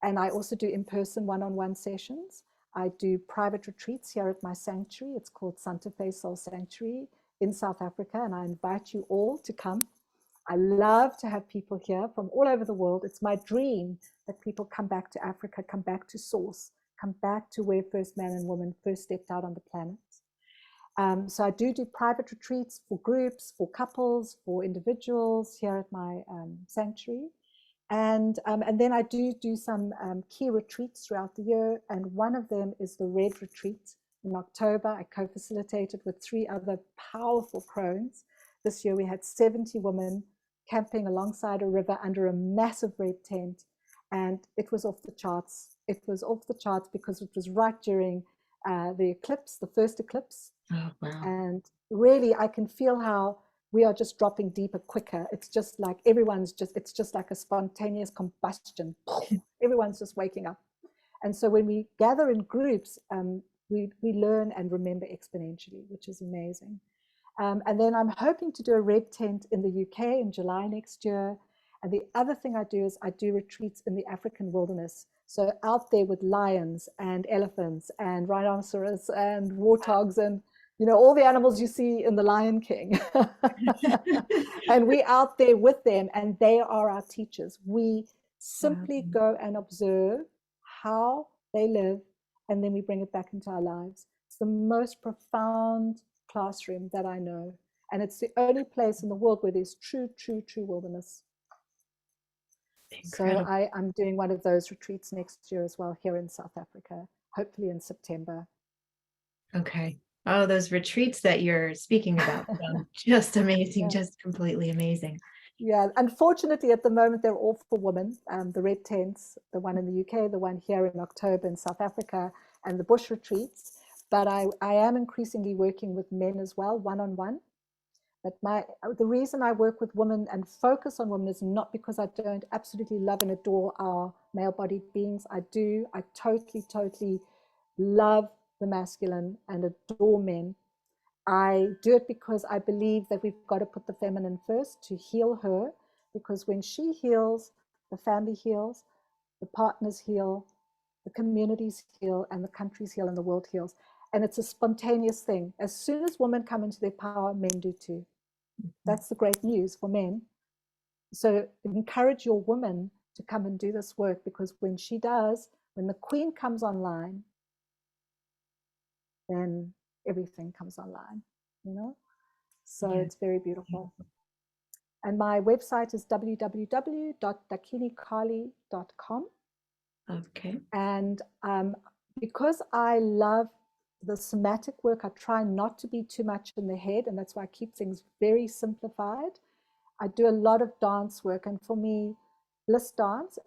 I also do in-person one-on-one sessions. I do private retreats here at my sanctuary. It's called Santa Fe Soul Sanctuary in South Africa, and I invite you all to come. I love to have people here from all over the world. It's my dream that people come back to Africa, come back to source, come back to where first man and woman first stepped out on the planet. So I do private retreats for groups, for couples, for individuals here at my sanctuary. And then I do some key retreats throughout the year, and one of them is the Red Retreat in October. I co-facilitated with 3 other powerful crones. This year we had 70 women camping alongside a river under a massive red tent, and it was off the charts. It was off the charts because it was right during the eclipse, the first eclipse. Oh, wow. And really, I can feel how we are just dropping deeper quicker. It's just like it's just like a spontaneous combustion. Everyone's just waking up. And so when we gather in groups, we learn and remember exponentially, which is amazing. And then I'm hoping to do a red tent in the UK in July next year. And the other thing I do is I do retreats in the African wilderness. So out there with lions and elephants and rhinoceros and warthogs and, you know, all the animals you see in The Lion King. And we out there with them, and they are our teachers. We simply go and observe how they live, and then we bring it back into our lives. It's the most profound classroom that I know. And it's the only place in the world where there's true wilderness. Incredible. So I'm doing one of those retreats next year as well here in South Africa, hopefully in September. Okay. Oh, those retreats that you're speaking about, just amazing, Yeah. just completely amazing. Yeah, unfortunately at the moment they're all for women. The red tents, the one in the UK, the one here in October in South Africa, and the bush retreats. But I am increasingly working with men as well, one-on-one. But the reason I work with women and focus on women is not because I don't absolutely love and adore our male-bodied beings. I do. I totally love the masculine and adore men. I do it because I believe that we've got to put the feminine first to heal her, because when she heals, the family heals, the partners heal, the communities heal, and the countries heal, and the world heals. And it's a spontaneous thing. As soon as women come into their power, men do too. That's the great news for men. So encourage your woman to come and do this work, because when she does, when the queen comes online, then everything comes online, you know? So it's very beautiful. And my website is www.dakinikali.com. Okay. And because I love the somatic work, I try not to be too much in the head, and that's why I keep things very simplified. I do a lot of dance work, and for me, bliss dance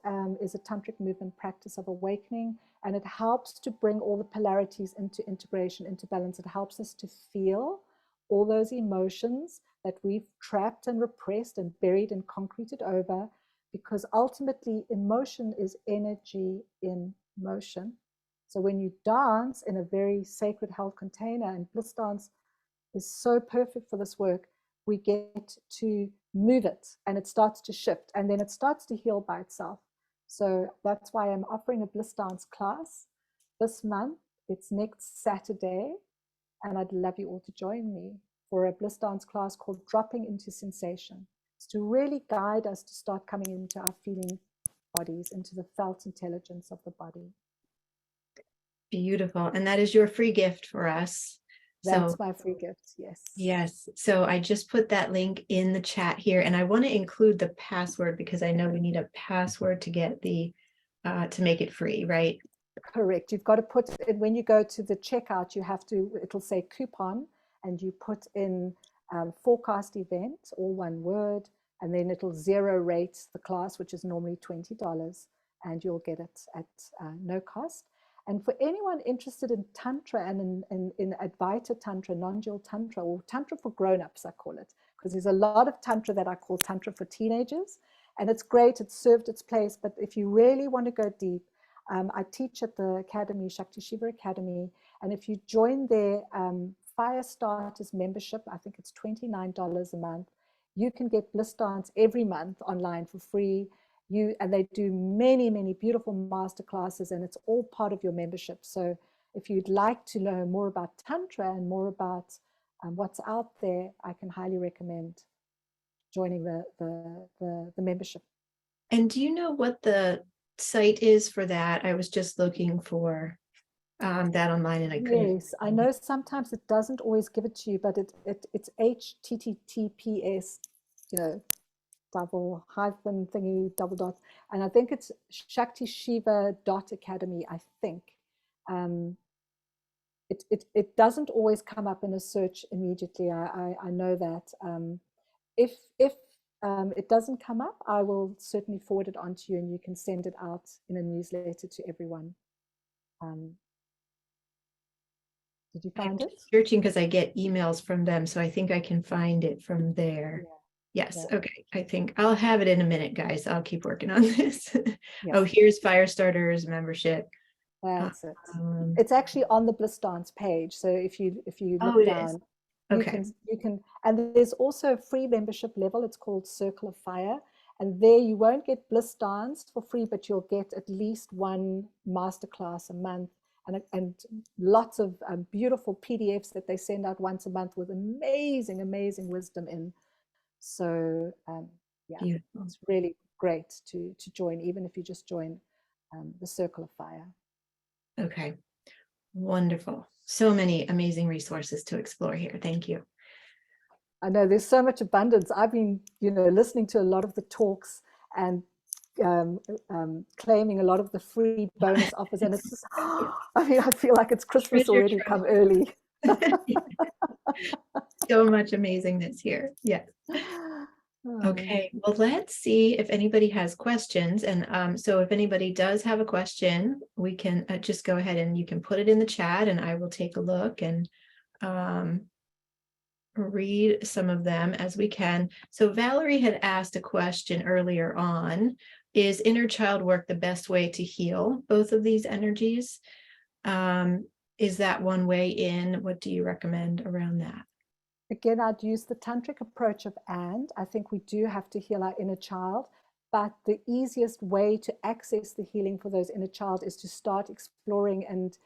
is a tantric movement practice of awakening, and it helps to bring all the polarities into integration, into balance. It helps us to feel all those emotions that we've trapped and repressed and buried and concreted over, because ultimately emotion is energy in motion. So when you dance in a very sacred held container, and bliss dance is so perfect for this work, we get to move it and it starts to shift, and then it starts to heal by itself. So that's why I'm offering a bliss dance class this month. It's next Saturday, and I'd love you all to join me for a bliss dance class called Dropping into Sensation. It's to really guide us to start coming into our feeling bodies, into the felt intelligence of the body. Beautiful. And that is your free gift for us. That's my free gift. Yes. Yes. So I just put that link in the chat here, and I want to include the password because I know we need a password to get the to make it free, right? Correct. You've got to put it when you go to the checkout, you have to, it'll say coupon, and you put in forecast event, all one word, and then it'll zero rate the class, which is normally $20, and you'll get it at no cost. And for anyone interested in Tantra and in Advaita Tantra, non-dual Tantra, or Tantra for grown-ups, I call it, because there's a lot of Tantra that I call Tantra for teenagers, and it's great, it's served its place, but if you really want to go deep, I teach at the Academy, Shakti Shiva Academy, and if you join their Fire Starters membership, I think it's $29 a month, you can get bliss dance every month online for free. And they do many beautiful master classes, and it's all part of your membership. So if you'd like to learn more about Tantra and more about what's out there, I can highly recommend joining the membership. And do you know what the site is for that? I was just looking for that online, and I couldn't. Yes, I know sometimes it doesn't always give it to you, but it's HTTPS, you know, double hyphen thingy, double dot. And I think it's shaktishiva.academy, I think. It doesn't always come up in a search immediately. I know that. If it doesn't come up, I will certainly forward it on to you, and you can send it out in a newsletter to everyone. Did you I'm find it? searching because I get emails from them, so I think I can find it from there. Yes, Yeah. okay. I think I'll have it in a minute, guys. I'll keep working on this. Yeah. Oh, here's Firestarter's membership. That's it. It's actually on the Bliss Dance page. So if you Oh, look it is. down, Okay. you can, and there's also a free membership level. It's called Circle of Fire. And there you won't get Bliss Dance for free, but you'll get at least one masterclass a month, and lots of beautiful PDFs that they send out once a month with amazing, amazing wisdom in. So yeah, Beautiful. it's really great to join, even if you just join the Circle of Fire. Okay. Wonderful. So many amazing resources to explore here. Thank you. I know there's so much abundance. I've been, listening to a lot of the talks and claiming a lot of the free bonus offers, and it's just, I mean, I feel like it's Christmas already come early. So much amazingness here. Yes. Okay, well, let's see if anybody has questions. And so if anybody does have a question, we can just go ahead and you can put it in the chat, and I will take a look and read some of them as we can. So Valerie had asked a question earlier on: is inner child work the best way to heal both of these energies? Is that one way in? What do you recommend around that? Again, I'd use the tantric approach of and. I think we do have to heal our inner child, but the easiest way to access the healing for those inner child is to start exploring and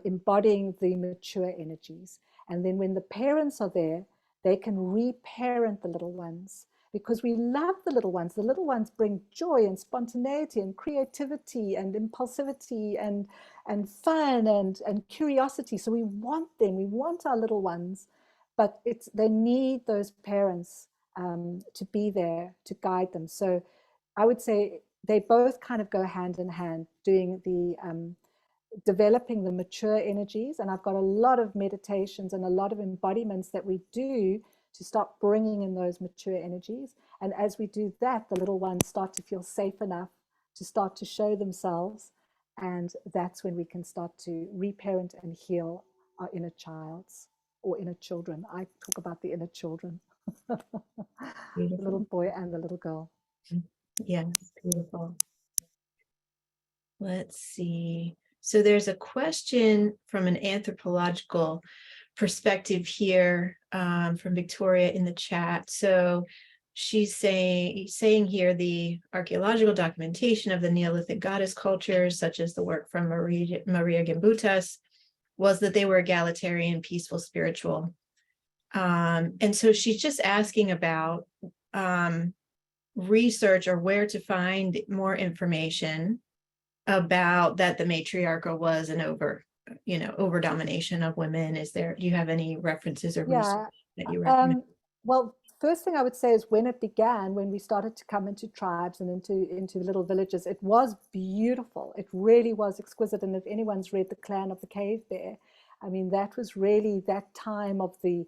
embodying the mature energies. And then when the parents are there, they can reparent the little ones, because we love the little ones. The little ones bring joy and spontaneity and creativity and impulsivity and fun and curiosity. So we want them. We want our little ones, but they need those parents to be there to guide them. So I would say they both kind of go hand in hand, doing the developing the mature energies. And I've got a lot of meditations and a lot of embodiments that we do to start bringing in those mature energies. And as we do that, the little ones start to feel safe enough to start to show themselves. And that's when we can start to reparent and heal our inner childs or inner children. I talk about the inner children, the little boy and the little girl. Yes, beautiful. Let's see. So there's a question from an anthropological perspective here from Victoria in the chat. So she's saying here the archaeological documentation of the Neolithic goddess cultures, such as the work from Maria Gimbutas, was that they were egalitarian, peaceful, spiritual. And so she's just asking about research or where to find more information about that the matriarchal was an over domination of women. Do you have any references or research that you recommend? Well, first thing I would say is when it began, when we started to come into tribes and into little villages, it was beautiful. It really was exquisite. And if anyone's read The Clan of the Cave Bear, I mean, that was really that time of the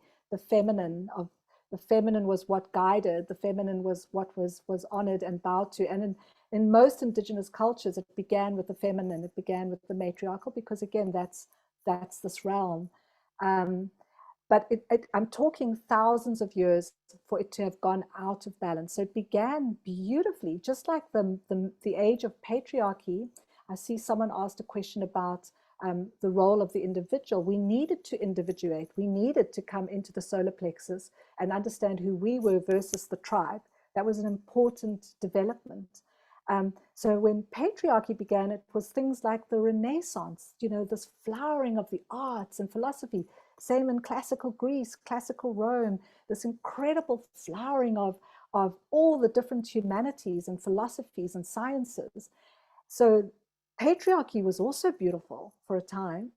feminine. Of the feminine was what guided. The feminine was what was honored and bowed to. And in most indigenous cultures, it began with the feminine. It began with the matriarchal, because again, that's this realm. But I'm talking thousands of years for it to have gone out of balance. So it began beautifully, just like the age of patriarchy. I see someone asked a question about the role of the individual. We needed to individuate. We needed to come into the solar plexus and understand who we were versus the tribe. That was an important development. So when patriarchy began, it was things like the Renaissance, this flowering of the arts and philosophy. Same in classical Greece, classical Rome, this incredible flowering of all the different humanities and philosophies and sciences. So patriarchy was also beautiful for a time,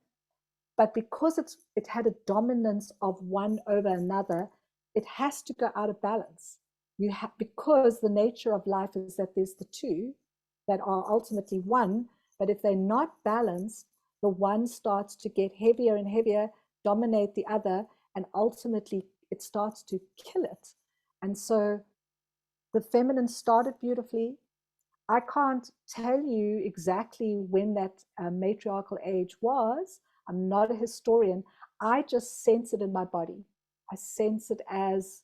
but because it had a dominance of one over another, it has to go out of balance. You have, because the nature of life is that there's the two that are ultimately one, but if they're not balanced, the one starts to get heavier and heavier, dominate the other, and ultimately it starts to kill it. And so the feminine started beautifully. I can't tell you exactly when that matriarchal age was. I'm not a historian. I just sense it in my body. I sense it as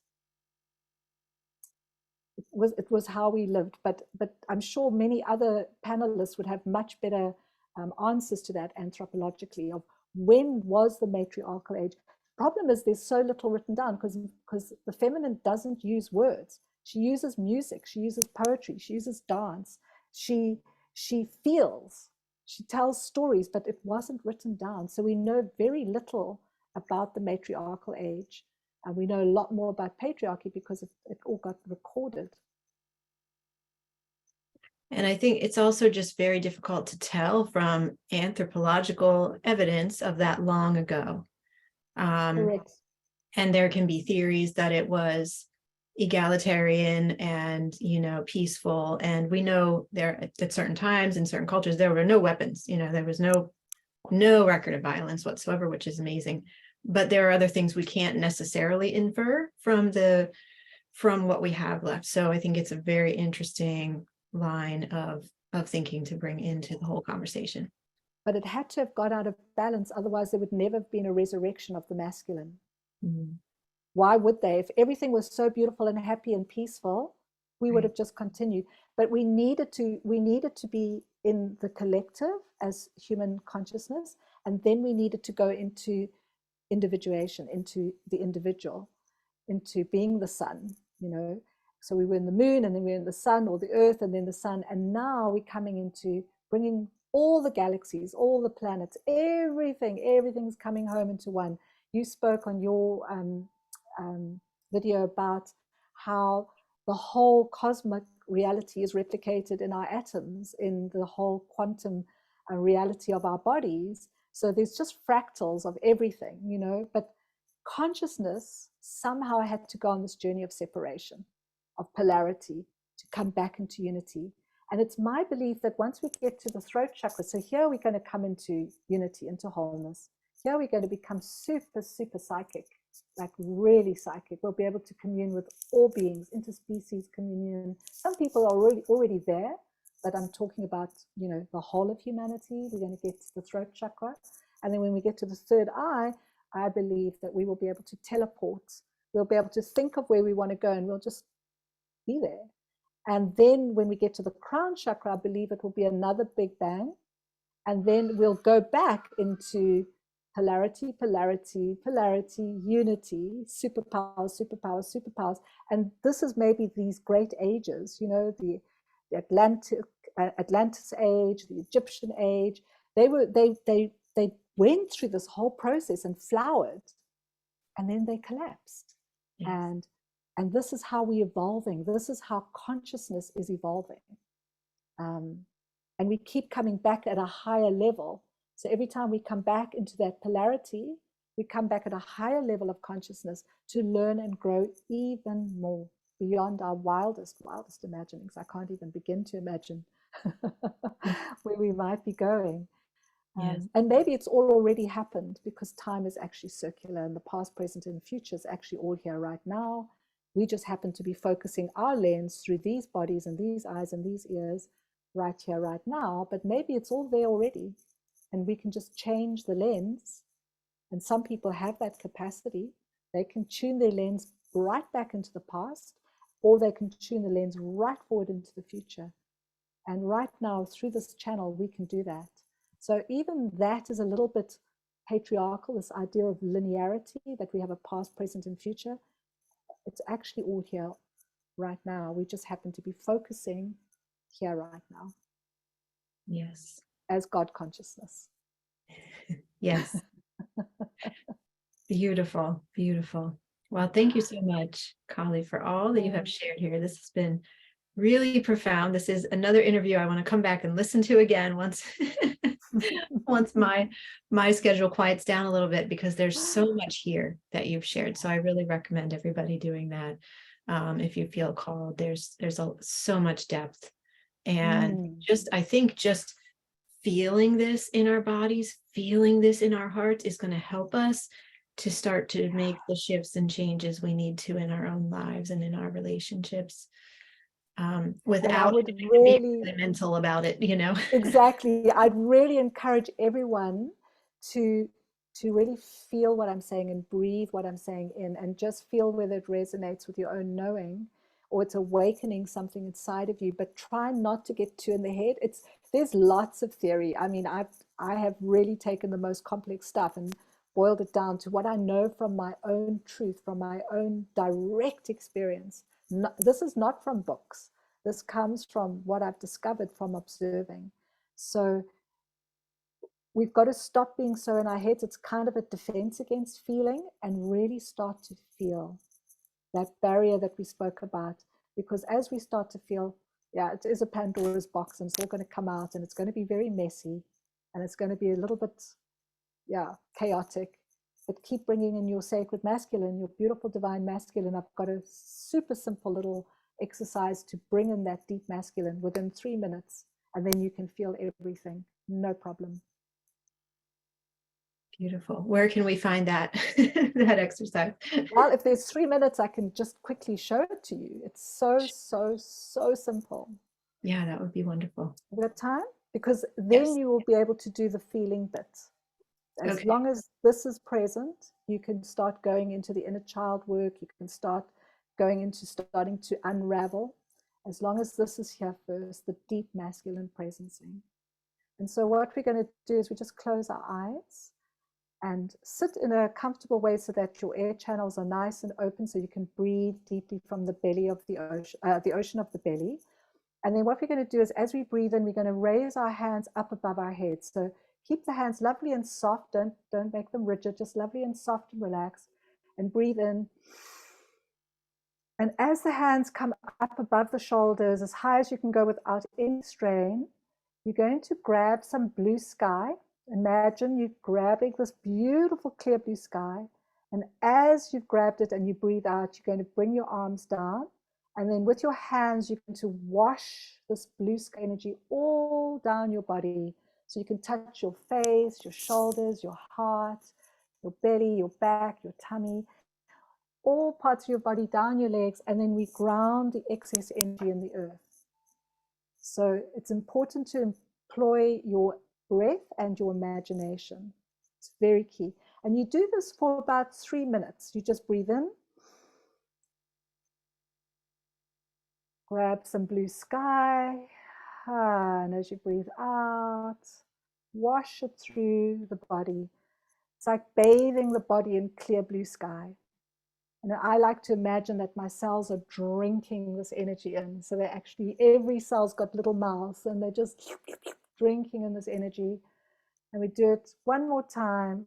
it was how we lived. But I'm sure many other panelists would have much better answers to that anthropologically of when was the matriarchal age. Problem is there's so little written down because the feminine doesn't use words. She uses music, she uses poetry, she uses dance, she feels, she tells stories, but it wasn't written down. So we know very little about the matriarchal age. And we know a lot more about patriarchy because it all got recorded. And I think it's also just very difficult to tell from anthropological evidence of that long ago. Correct. And there can be theories that it was egalitarian and, peaceful. And we know there at certain times in certain cultures, there were no weapons, there was no record of violence whatsoever, which is amazing. But there are other things we can't necessarily infer from what we have left. So I think it's a very interesting line of thinking to bring into the whole conversation. But it had to have got out of balance, otherwise there would never have been a resurrection of the masculine. Mm. Why would they? If everything was so beautiful and happy and peaceful, we would have just continued. But we needed to be in the collective as human consciousness, and then we needed to go into individuation, into the individual, into being the sun, So we were in the moon, and then we were in the sun, or the earth, and then the sun. And now we're coming into bringing all the galaxies, all the planets, everything's coming home into one. You spoke on your video about how the whole cosmic reality is replicated in our atoms, in the whole quantum reality of our bodies. So there's just fractals of everything, but consciousness somehow had to go on this journey of separation, of polarity, to come back into unity. And it's my belief that once we get to the throat chakra, so here we're going to come into unity, into wholeness. Here we're going to become super, super psychic, like really psychic. We'll be able to commune with all beings, interspecies communion. Some people are already there, but I'm talking about, the whole of humanity. We're going to get to the throat chakra. And then when we get to the third eye, I believe that we will be able to teleport. We'll be able to think of where we want to go, and we'll just be there. And then when we get to the crown chakra, I believe it will be another big bang. And then we'll go back into polarity, unity, superpowers. And this is maybe these great ages, the Atlantis age, the Egyptian age. They went through this whole process and flowered, and then they collapsed. Yes. And this is how we're evolving. This is how consciousness is evolving. And we keep coming back at a higher level. So every time we come back into that polarity, we come back at a higher level of consciousness to learn and grow even more beyond our wildest imaginings. I can't even begin to imagine where we might be going. Yes. And maybe it's all already happened, because time is actually circular, and the past, present, and future is actually all here right now. We just happen to be focusing our lens through these bodies and these eyes and these ears right here, right now. But maybe it's all there already, and we can just change the lens. And some people have that capacity. They can tune their lens right back into the past, or they can tune the lens right forward into the future. And right now, through this channel, we can do that. So even that is a little bit patriarchal, this idea of linearity, that we have a past, present, and future. It's actually all here right now. We just happen to be focusing here right now. Yes. As God consciousness. Yes. Beautiful, beautiful. Well, thank you so much, Kali, for all that you have shared here. This has been really profound. This is another interview I want to come back and listen to again once once my schedule quiets down a little bit, because there's so much here that you've shared. So I really recommend everybody doing that. If you feel called, there's so much depth. And Mm. I think just feeling this in our bodies, feeling this in our hearts is going to help us to start to make the shifts and changes we need to in our own lives and in our relationships, And I without would being really, really mental about it, you know? exactly, I'd really encourage everyone to really feel what I'm saying and breathe what I'm saying in, and just feel whether it resonates with your own knowing or it's awakening something inside of you. But try not to get too in the head. There's lots of theory. I mean, I have really taken the most complex stuff and boiled it down to what I know from my own truth, from my own direct experience. This is not from books. This comes from what I've discovered from observing. So we've got to stop being so in our heads. It's kind of a defense against feeling, and really start to feel that barrier that we spoke about. Because as we start to feel, yeah, it is a Pandora's box, and it's all going to come out, and it's going to be very messy, and it's going to be a little bit, yeah, chaotic. But keep bringing in your sacred masculine, your beautiful divine masculine. I've got a super simple little exercise to bring in that deep masculine within 3 minutes, and then you can feel everything, no problem. Beautiful. Where can we find that that exercise? Well, if there's 3 minutes, I can just quickly show it to you. It's so, so, so simple. Yeah, that would be wonderful. Have you got time? Because then Yes. you will be able to do the feeling bit. As Okay. long as this is present, you can start going into the inner child work. You can start going into starting to unravel. As long as this is here first, the deep masculine presencing. And so what we're going to do is we just close our eyes and sit in a comfortable way so that your air channels are nice and open, so you can breathe deeply from the belly of the ocean of the belly. And then what we're going to do is, as we breathe in, we're going to raise our hands up above our heads. So keep the hands lovely and soft. Don't make them rigid, just lovely and soft and relaxed. And breathe in. And as the hands come up above the shoulders, as high as you can go without any strain, you're going to grab some blue sky. Imagine you grabbing this beautiful clear blue sky. And as you've grabbed it and you breathe out, you're going to bring your arms down. And then with your hands, you're going to wash this blue sky energy all down your body. So you can touch your face, your shoulders, your heart, your belly, your back, your tummy, all parts of your body, down your legs, and then we ground the excess energy in the earth. So it's important to employ your breath and your imagination. It's very key. And you do this for about 3 minutes. You just breathe in, grab some blue sky, and as you breathe out, wash it through the body. It's like bathing the body in clear blue sky. And I like to imagine that my cells are drinking this energy in. So they actually, every cell's got little mouths and they're just drinking in this energy. And we do it one more time,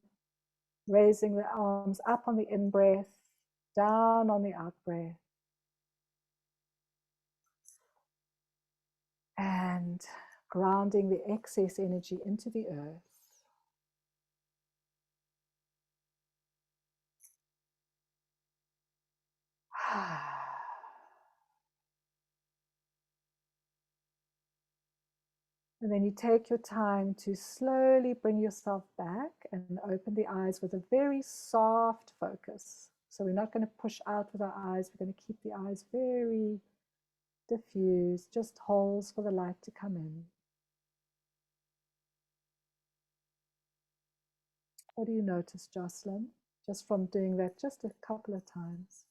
raising the arms up on the in-breath, down on the out-breath. And grounding the excess energy into the earth. And then you take your time to slowly bring yourself back and open the eyes with a very soft focus. So we're not going to push out with our eyes. We're going to keep the eyes very diffused, just holes for the light to come in. What do you notice, Jocelyn, just from doing that just a couple of times?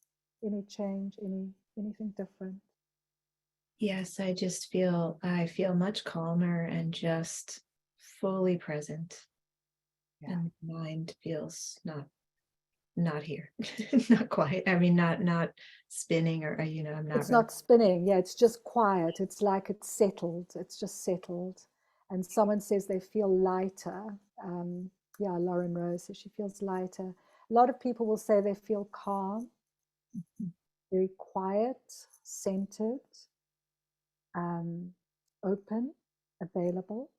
Any change, anything different? Yes, I feel much calmer and just fully present. Yeah. And the mind feels not here. Not quite. I mean, not spinning, or I'm not It's really. not spinning. Yeah, it's just quiet. It's like it's settled. It's just settled. And someone says they feel lighter. Yeah, Lauren Rose says she feels lighter. A lot of people will say they feel calm, very quiet, centered, open, available.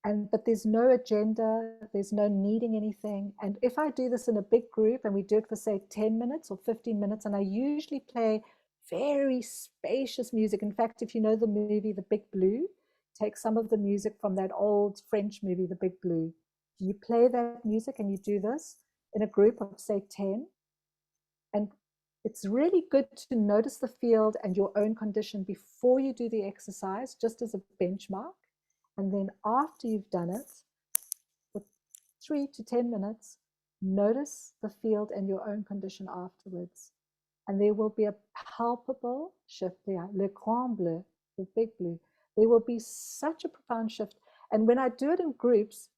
But there's no agenda, there's no needing anything. And if I do this in a big group and we do it for say 10 minutes or 15 minutes, and I usually play very spacious music. In fact, if you know the movie The Big Blue, take some of the music from that old French movie The Big Blue. You play that music and you do this in a group of say 10. And it's really good to notice the field and your own condition before you do the exercise, just as a benchmark. And then after you've done it, for 3 to 10 minutes, notice the field and your own condition afterwards. And there will be a palpable shift there, le grand bleu, the big blue. There will be such a profound shift. And when I do it in groups,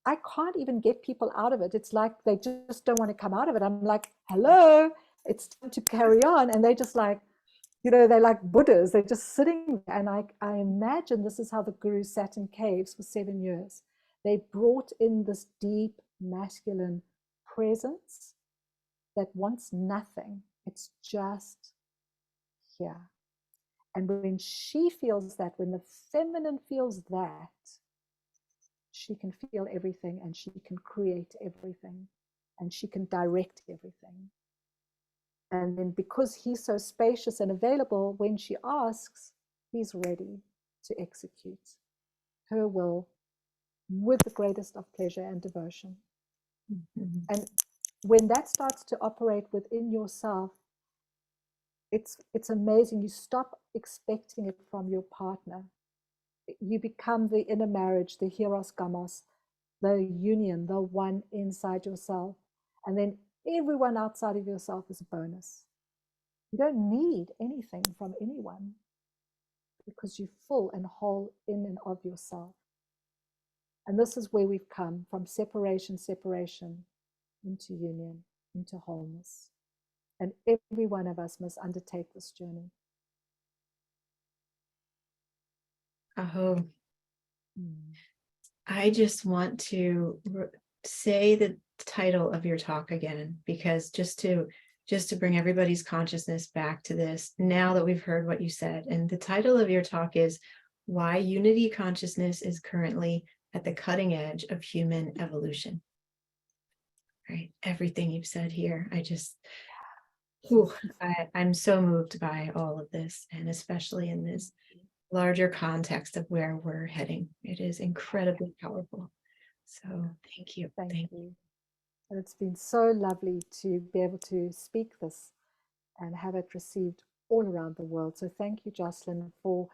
I can't even get people out of it. It's like they just don't want to come out of it. I'm like, hello, it's time to carry on. And they just like, you know, they're like Buddhas. They're just sitting there. And I imagine this is how the guru sat in caves for 7 years. They brought in this deep masculine presence that wants nothing. It's just here. And when she feels that, when the feminine feels that, she can feel everything and she can create everything and she can direct everything. And then because he's so spacious and available, when she asks, he's ready to execute her will with the greatest of pleasure and devotion. Mm-hmm. And when that starts to operate within yourself, it's amazing. You stop expecting it from your partner. You become the inner marriage, the hieros gamos, the union, the one inside yourself. And then everyone outside of yourself is a bonus. You don't need anything from anyone because you're full and whole in and of yourself. And this is where we've come from separation into union, into wholeness. And every one of us must undertake this journey. Aho. I just want to say the title of your talk again, because just to bring everybody's consciousness back to this, now that we've heard what you said. And the title of your talk is Why Unity Consciousness is Currently at the Cutting Edge of Human Evolution. Right? Everything you've said here, I'm so moved by all of this, and especially in this larger context of where we're heading. It is incredibly powerful. So thank you. Thank you. And it's been so lovely to be able to speak this and have it received all around the world. So thank you, Jocelyn, for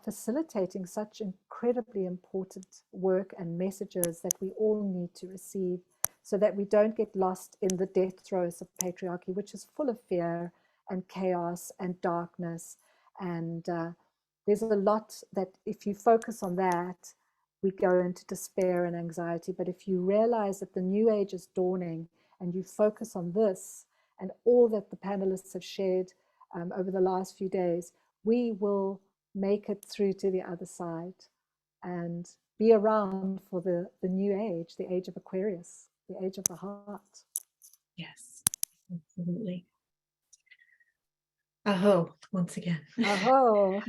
facilitating such incredibly important work and messages that we all need to receive, so that we don't get lost in the death throes of patriarchy, which is full of fear and chaos and darkness. And there's a lot that if you focus on that, we go into despair and anxiety. But if you realize that the new age is dawning and you focus on this and all that the panelists have shared over the last few days, we will make it through to the other side and be around for the new age, the age of Aquarius, the age of the heart. Yes, absolutely. Aho, once again. Aho.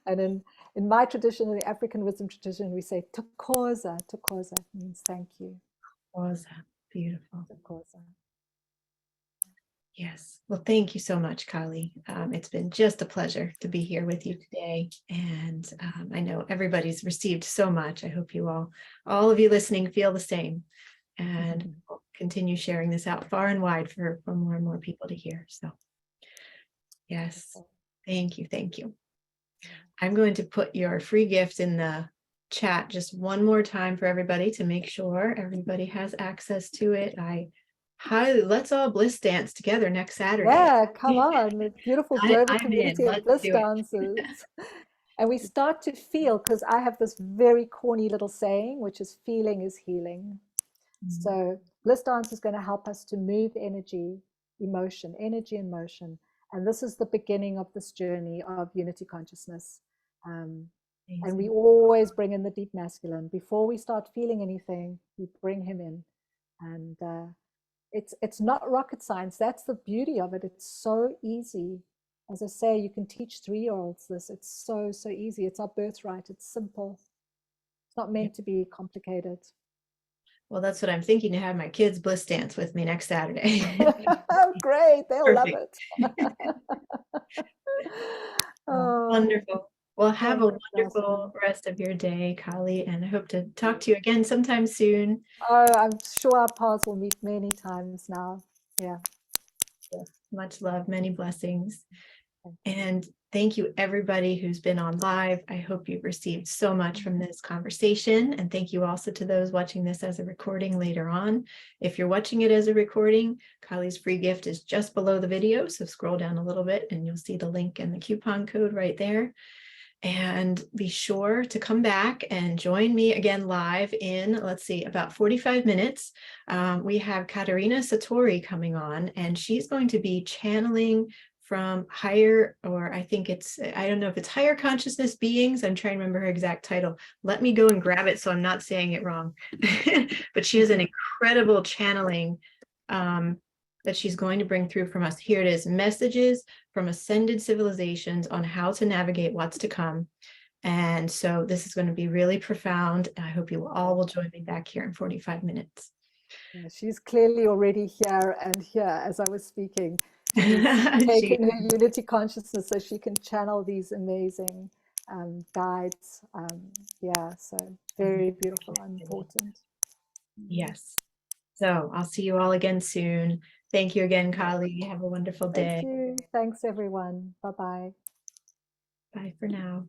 And in my tradition, in the African wisdom tradition, we say Thokoza. Thokoza means thank you. Thokoza, beautiful. Thokoza. Yes. Well, thank you so much, Kali. It's been just a pleasure to be here with you today. And I know everybody's received so much. I hope you all of you listening feel the same. And we'll continue sharing this out far and wide for more and more people to hear. So yes, thank you. Thank you. I'm going to put your free gift in the chat just one more time for everybody to make sure everybody has access to it. Let's all bliss dance together next Saturday. Yeah, come on. The beautiful global community of bliss do dancers. And we start to feel, because I have this very corny little saying, which is feeling is healing. So bliss dance is going to help us to move energy and motion. And this is the beginning of this journey of unity consciousness. And we always bring in the deep masculine. Before we start feeling anything, we bring him in. And it's not rocket science. That's the beauty of it. It's so easy As I say, you can teach 3-year-olds this. It's so, so easy. It's our birthright. It's simple. It's not meant to be complicated. Well, that's what I'm thinking, to have my kids bliss dance with me next Saturday. Oh, great. They'll love Perfect. it. Oh, Wonderful. Well, have a thanks, wonderful Jocelyn. rest of your day, Kali, and I hope to talk to you again sometime soon. Oh, I'm sure our paths will meet many times now. Yeah. Much love, many blessings. Thank you. And thank you, everybody who's been on live. I hope you've received so much from this conversation. And thank you also to those watching this as a recording later on. If you're watching it as a recording, Kali's free gift is just below the video. So scroll down a little bit and you'll see the link and the coupon code right there. And be sure to come back and join me again live in, let's see, about 45 minutes. We have Katerina Satori coming on, and she's going to be channeling from higher, or I think it's, I don't know if it's higher consciousness beings. I'm trying to remember her exact title. Let me go and grab it so I'm not saying it wrong. But she has an incredible channeling that she's going to bring through from us. Here it is: messages from ascended civilizations on how to navigate what's to come. And so this is going to be really profound. I hope you all will join me back here in 45 minutes. Yeah, she's clearly already here and here as I was speaking. She's taken her unity consciousness so she can channel these amazing guides. Yeah, so very beautiful and important. Yes. So I'll see you all again soon. Thank you again, Kali. Have a wonderful Thank day. you. Thanks, everyone. Bye-bye. Bye for now.